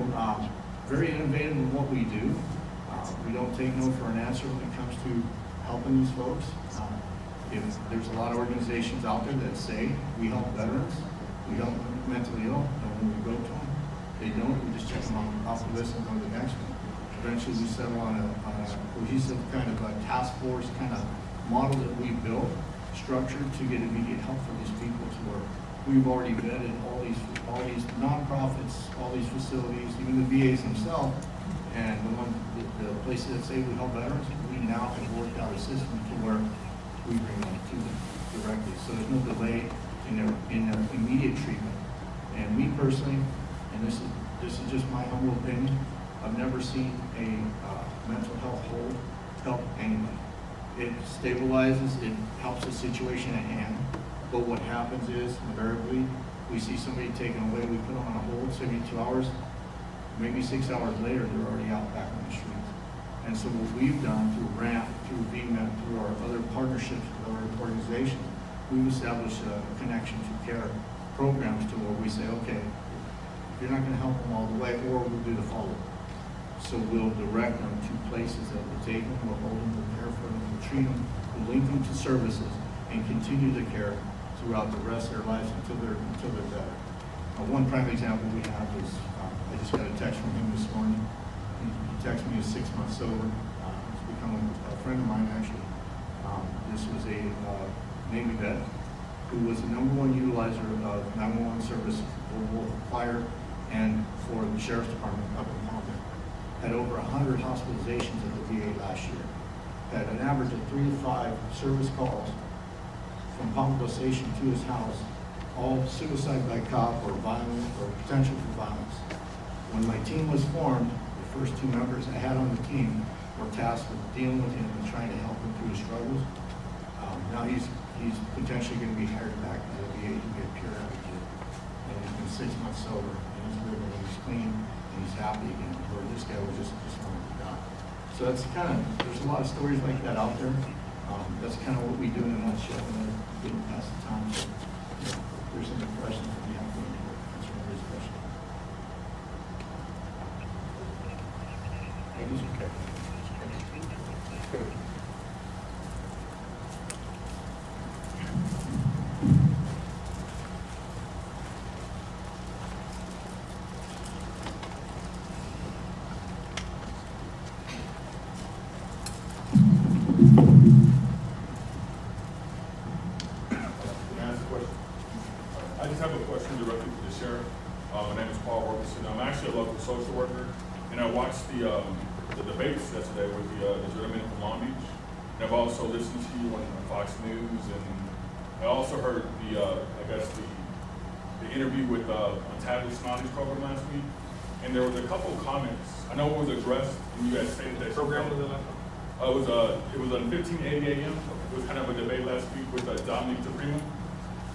S15: very innovative in what we do. We don't take no for an answer when it comes to helping these folks. If there's a lot of organizations out there that say we help veterans, we help mentally ill, and when we go to them, they don't, we just check them off the list and go to the next one. Eventually we settle on a cohesive kind of a task force kind of model that we built, structured to get immediate help for these people to where we've already vetted all these nonprofits, all these facilities, even the VAs themselves, and the places that say we help veterans, we now have worked out a system to where we bring them to them directly. So there's no delay in their immediate treatment. And me personally, and this is just my humble opinion, I've never seen a mental health hold help anybody. It stabilizes, it helps the situation at hand, but what happens is, invariably, we see somebody taken away, we put them on a hold, 72 hours, maybe 6 hours later, they're already out back on the streets. And so what we've done through RAMP, through VMET, through our other partnerships with other organizations, we've established a connection to care programs to where we say, okay, you're not gonna help them all the way, or we'll do the follow-up. So we'll direct them to places that will take them, we'll hold them, we'll care for them, we'll treat them, we'll link them to services, and continue the care throughout the rest of their lives until they're better. One prime example we have is, I just got a text from him this morning. He texted me, he's 6 months sober. He's become a friend of mine, actually. This was a Navy vet who was the #1 utilizer of 911 service for both fire and for the Sheriff's Department up in Palmer. Had over 100 hospitalizations at the VA last year. Had an average of 3 to 5 service calls from Palmerville Station to his house, all suicide by cop or violent or potential for violence. When my team was formed, the first 2 members I had on the team were tasked with dealing with him and trying to help him through his struggles. Now he's potentially going to be hired back by the VA to be a peer advocate. And he's been 6 months sober, and he's living, and he's clean, and he's happy again, where this guy was just wanted to die. So that's there's a lot of stories like that out there. That's kind of what we do in a nutshell, and then getting past the time. So, if there's any questions, we have to answer everybody's question.
S16: I just have a question directly to the sheriff. My name is Paul Robertson. I'm actually a local social worker, and I watched the debates yesterday with the gentleman from Long Beach. And I've also listened to you on Fox News, and I also heard the interview with Untitled Chapter program last week. And there was a couple of comments. I know it was addressed, and you guys stated that. Program was it last time? It was on 1580 AM. It was kind of a debate last week with Dominic DePrima.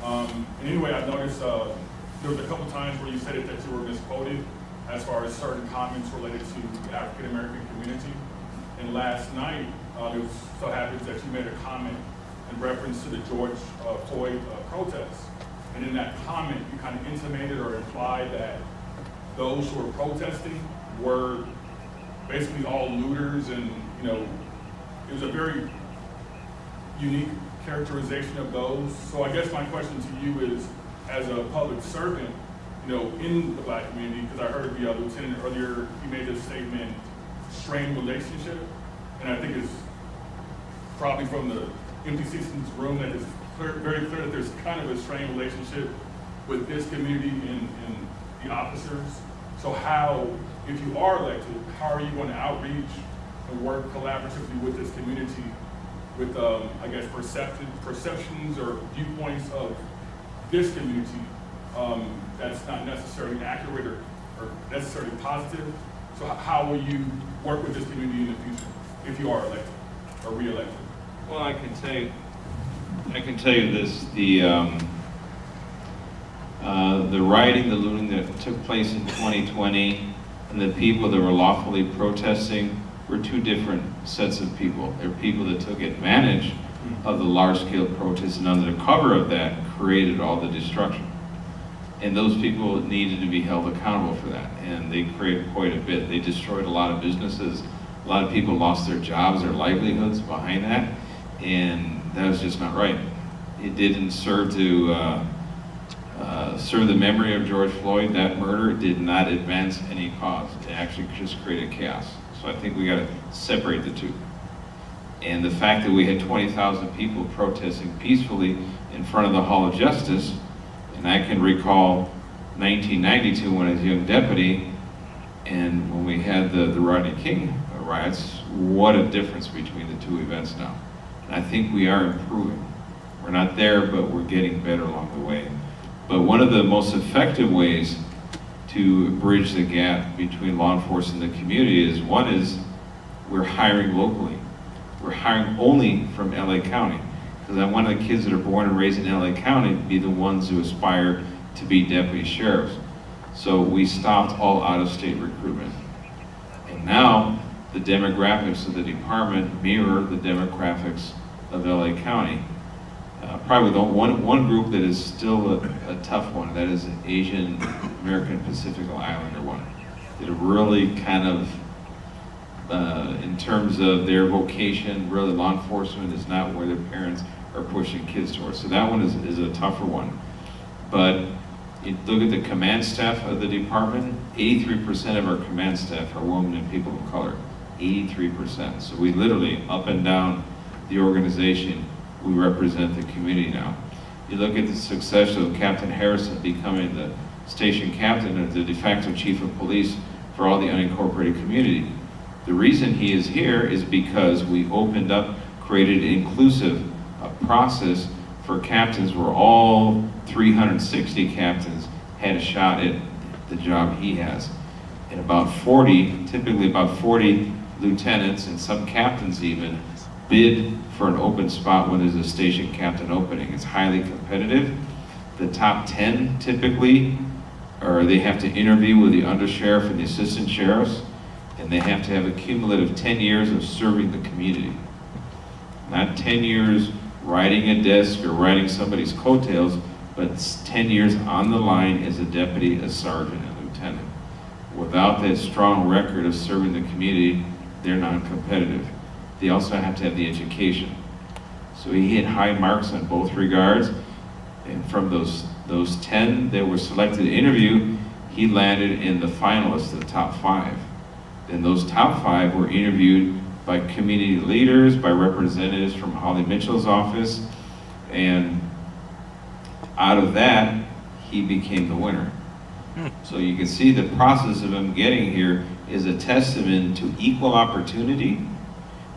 S16: And anyway, I noticed there was a couple times where you said that you were misquoted as far as certain comments related to the African American community. And last night, it so happens that you made a comment in reference to the George Floyd protests. And in that comment, you kind of intimated or implied that those who were protesting were basically all looters, and it was a very unique characterization of those. So I guess my question to you is, as a public servant, in the Black community, because I heard the lieutenant earlier, he made this statement, strained relationship, and I think it's probably from the empty seats in this room that it's very clear that there's kind of a strained relationship with this community and the officers. So how, if you are elected, how are you going to outreach and work collaboratively with this community with, I guess, perceptions or viewpoints of this community that's not necessarily accurate or necessarily positive? So how will you work with this community in the future if you are elected or re-elected?
S5: Well, I can tell you this: the rioting, the looting that took place in 2020, and the people that were lawfully protesting were two different sets of people. There were people that took advantage of the large-scale protests, and under the cover of that, created all the destruction. And those people needed to be held accountable for that, and they created quite a bit. They destroyed a lot of businesses. A lot of people lost their jobs, their livelihoods behind that, and that was just not right. It didn't serve to serve the memory of George Floyd. That murder did not advance any cause. It actually just created chaos. So I think we got to separate the two. And the fact that we had 20,000 people protesting peacefully in front of the Hall of Justice, and I can recall 1992 when I was a young deputy, and when we had the Rodney King riots, what a difference between the two events now. And I think we are improving. We're not there, but we're getting better along the way. But one of the most effective ways to bridge the gap between law enforcement and the community is, one is we're hiring locally. We're hiring only from LA County, because I want the kids that are born and raised in LA County to be the ones who aspire to be deputy sheriffs. So we stopped all out-of-state recruitment. And now the demographics of the department mirror the demographics of LA County. Probably the one group that is still a tough one, that is Asian American Pacific Islander one. That really kind of, in terms of their vocation, really law enforcement is not where their parents are pushing kids towards. So that one is a tougher one. But you look at the command staff of the department, 83% of our command staff are women and people of color. 83%. So we literally, up and down the organization, we represent the community now. You look at the success of Captain Harrison becoming the station captain or the de facto chief of police for all the unincorporated community. The reason he is here is because we opened up, created an inclusive process for captains where all 360 captains had a shot at the job he has. And typically about 40 lieutenants and some captains even bid for an open spot when there's a station captain opening. It's highly competitive. The top 10 typically, or they have to interview with the undersheriff and the assistant sheriffs, and they have to have a cumulative 10 years of serving the community. Not 10 years riding a desk or riding somebody's coattails, but it's 10 years on the line as a deputy, a sergeant, and a lieutenant. Without that strong record of serving the community, they're non-competitive. They also have to have the education. So he hit high marks on both regards, and from those 10 that were selected to interview, he landed in the finalists, the top 5. Then those top 5 were interviewed by community leaders, by representatives from Holly Mitchell's office, and out of that, he became the winner. So you can see the process of him getting here is a testament to equal opportunity,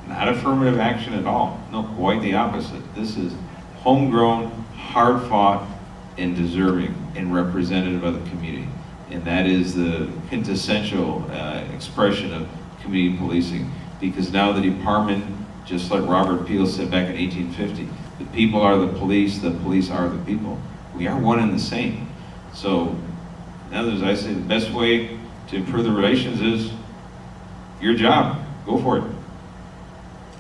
S5: not affirmative action at all. No, quite the opposite. This is homegrown, hard-fought, and deserving, and representative of the community. And that is the quintessential expression of community policing. Because now the department, just like Robert Peel said back in 1850, the people are the police are the people. We are one and the same. So, in other words, I say the best way to improve the relations is your job. Go for it.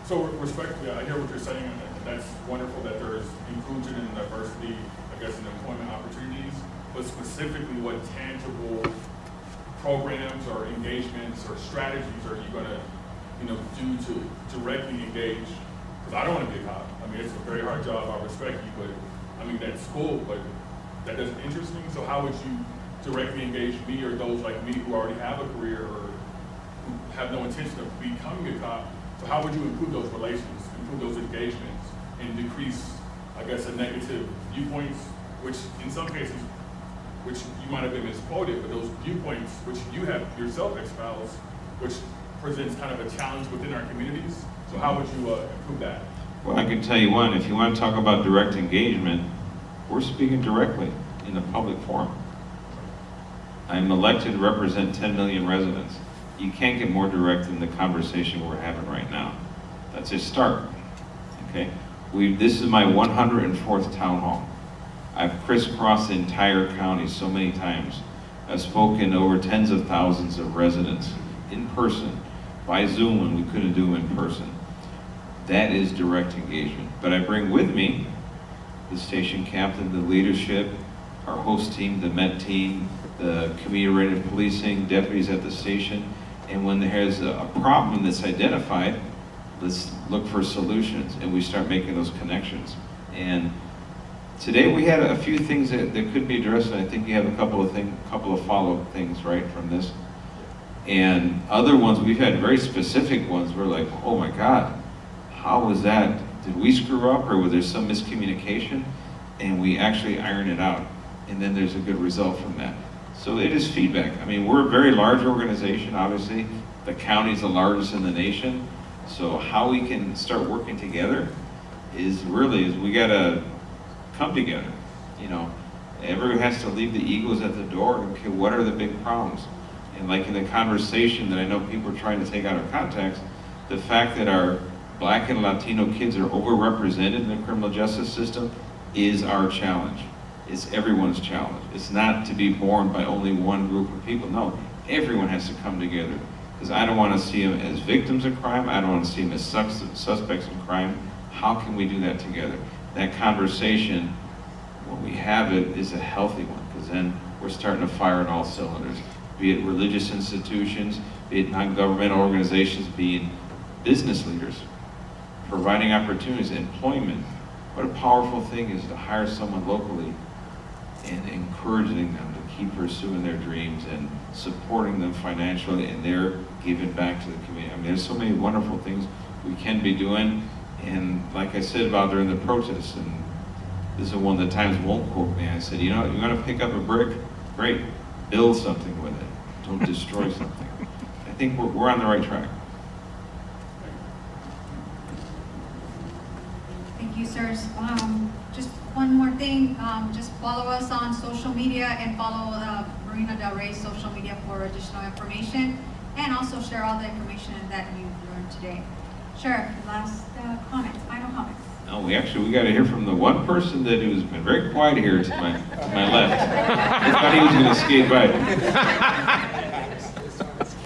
S16: So respectfully, I hear what you're saying, and that's wonderful that there is inclusion and diversity, I guess, in employment opportunities, but specifically what tangible programs or engagements or strategies are you gonna, do to directly engage? Because I don't want to be a cop. I mean, it's a very hard job, I respect you, but that's cool, but that doesn't interest me. So how would you directly engage me or those like me who already have a career or who have no intention of becoming a cop? So how would you improve those relations, improve those engagements, and decrease, I guess, the negative viewpoints, which in some cases, which you might have been misquoted, but those viewpoints which you have yourself espoused, which presents kind of a challenge within our communities. So how would you improve that?
S5: Well, I can tell you one, if you want to talk about direct engagement, we're speaking directly in the public forum. I'm elected to represent 10 million residents. You can't get more direct than the conversation we're having right now. That's a start, okay? This is my 104th town hall. I've crisscrossed the entire county so many times. I've spoken to over tens of thousands of residents in person, by Zoom when we couldn't do them in person. That is direct engagement. But I bring with me the station captain, the leadership, our host team, the MET team, the community-oriented policing, deputies at the station. And when there's a problem that's identified, let's look for solutions, and we start making those connections. And today we had a few things that could be addressed, and I think you have a couple of follow-up things, right, from this. And other ones, we've had very specific ones, we're like, oh my God, how was that? Did we screw up, or was there some miscommunication? And we actually iron it out, and then there's a good result from that. So it is feedback. I mean, we're a very large organization, obviously. The county's the largest in the nation. So how we can start working together is we gotta come together. You know, everyone has to leave the egos at the door. Okay, what are the big problems? And like in the conversation that I know people are trying to take out of context, the fact that our Black and Latino kids are overrepresented in the criminal justice system is our challenge. It's everyone's challenge. It's not to be borne by only one group of people. No, everyone has to come together. Because I don't want to see them as victims of crime. I don't want to see them as suspects in crime. How can we do that together? That conversation, when we have it, is a healthy one. Because then we're starting to fire on all cylinders. Be it religious institutions, be it non-governmental organizations, be it business leaders, providing opportunities, employment. What a powerful thing is to hire someone locally and encouraging them to keep pursuing their dreams and supporting them financially, and they're giving back to the community. I mean, there's so many wonderful things we can be doing, and like I said about during the protests, and this is one of the times won't quote me, I said, you know, you're gonna pick up a brick, great, build something with it, don't destroy something. I think we're on the right track.
S2: Thank you, sirs. Just one more thing, just follow us on social media and follow Marina Del Rey's social media for additional information, and also share all the information that you've learned today. Sheriff, last comments, final comments.
S5: No, we got to hear from the one person that has been very quiet here to my left. I thought he was going to skate by.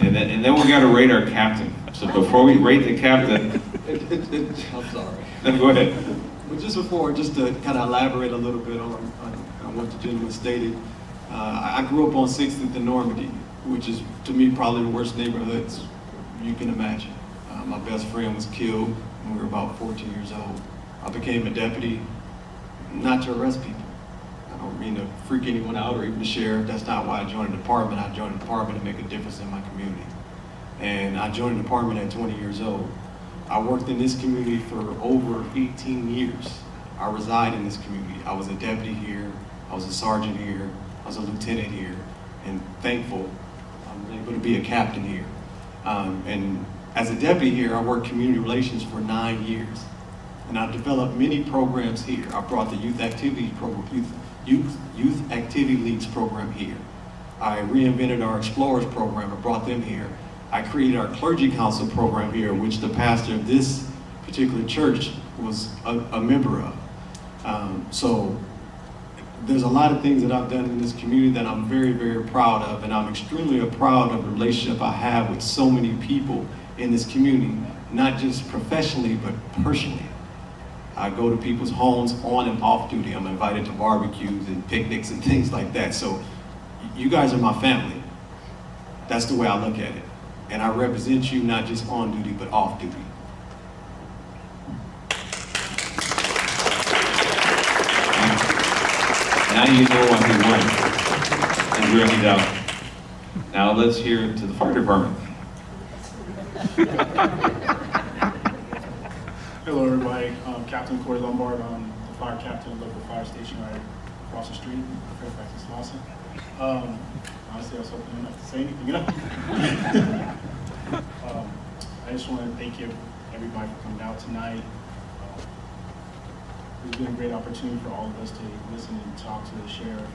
S5: And then we got to rate our captain. So before we rate the captain,
S6: I'm sorry.
S5: then go ahead.
S6: But just to kind of elaborate a little bit on what the gentleman stated, I grew up on 60th and Normandy, which is, to me, probably the worst neighborhoods you can imagine. My best friend was killed when we were about 14 years old. I became a deputy, not to arrest people. I don't mean to freak anyone out or even the sheriff. That's not why I joined the department. I joined the department to make a difference in my community. And I joined the department at 20 years old. I worked in this community for over 18 years. I reside in this community. I was a deputy here, I was a sergeant here, I was a lieutenant here, and thankful I'm able to be a captain here. And as a deputy here, I worked community relations for 9 years. And I've developed many programs here. I brought the Youth Activity Leagues program here. I reinvented our Explorers program and brought them here. I created our Clergy Council program here, which the pastor of this particular church was a member of. So there's a lot of things that I've done in this community that I'm very, very proud of, and I'm extremely proud of the relationship I have with so many people in this community, not just professionally, but personally. I go to people's homes on and off duty. I'm invited to barbecues and picnics and things like that. So you guys are my family. That's the way I look at it. And I represent you not just on duty, but off duty.
S5: Now you know why he won. And really doubt. Now let's hear to the fire department.
S17: Hello, everybody. Captain Corey Lombard. I'm the fire captain of the local fire station right across the street, Fairfax and Slauson. Honestly, I was hoping you didn't have to say anything, you know? I just want to thank you, everybody, for coming out tonight. It's been a great opportunity for all of us to listen and talk to the sheriff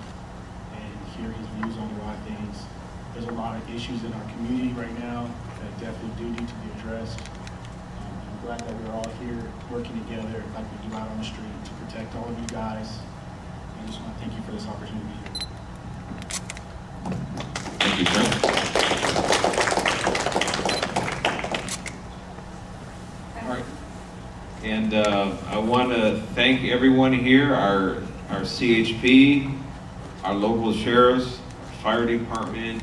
S17: and hear his views on a lot of things. There's a lot of issues in our community right now that definitely do need to be addressed. I'm glad that we're all here working together like we do out on the street to protect all of you guys. I just want to thank you for this opportunity to be here.
S5: Thank you, sir. All right. And I want to thank everyone here, our CHP, our local sheriffs, fire department,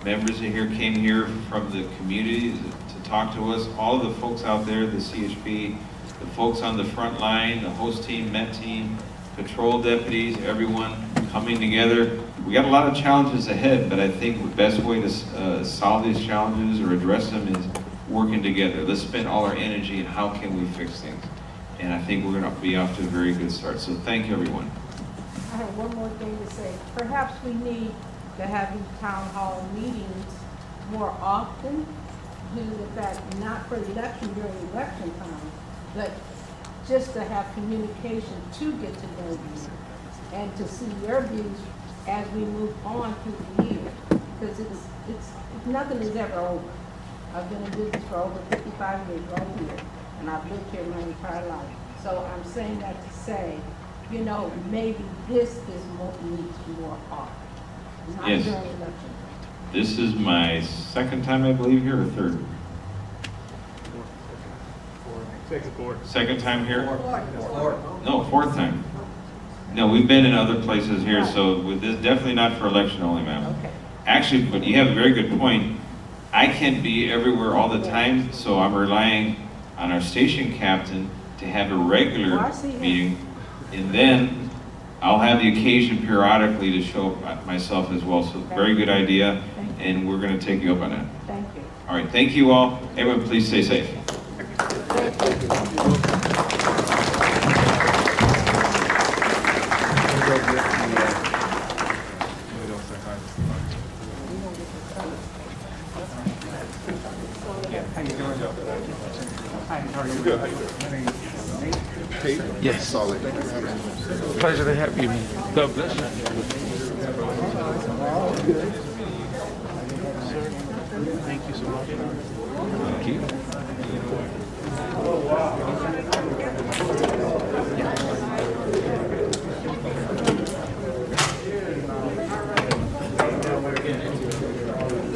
S5: members in here came here from the community to talk to us. All of the folks out there, the CHP, the folks on the front line, the host team, Met team, patrol deputies, everyone coming together. We got a lot of challenges ahead, but I think the best way to solve these challenges or address them is working together. Let's spend all our energy in how can we fix things. And I think we're going to be off to a very good start. So thank you, everyone.
S12: I have one more thing to say. Perhaps we need to have these town hall meetings more often due to the fact, not for election during election time, but just to have communication to get to know you and to see your views as we move on through the year. Because it's nothing is ever over. I've been in business for over 55 years right here, and I've lived here my entire life. So I'm saying that to say, you know, maybe this is what needs more often, not
S5: Yes.
S12: during election.
S5: This is my second time, I believe, here, or third? Second time here? No, fourth time. No, we've been in other places here, so with this, definitely not for election only, ma'am.
S12: Okay.
S5: Actually, but you have a very good point. I can't be everywhere all the time, so I'm relying on our station captain to have a regular
S12: Oh, I see him.
S5: meeting. And then I'll have the occasion periodically to show up myself as well. So very good idea, and we're gonna take you up on that.
S12: Thank you.
S5: All right, thank you all. Everyone, please stay safe.
S18: Yes. Pleasure to have you. God bless you. Thank you so much. Thank you.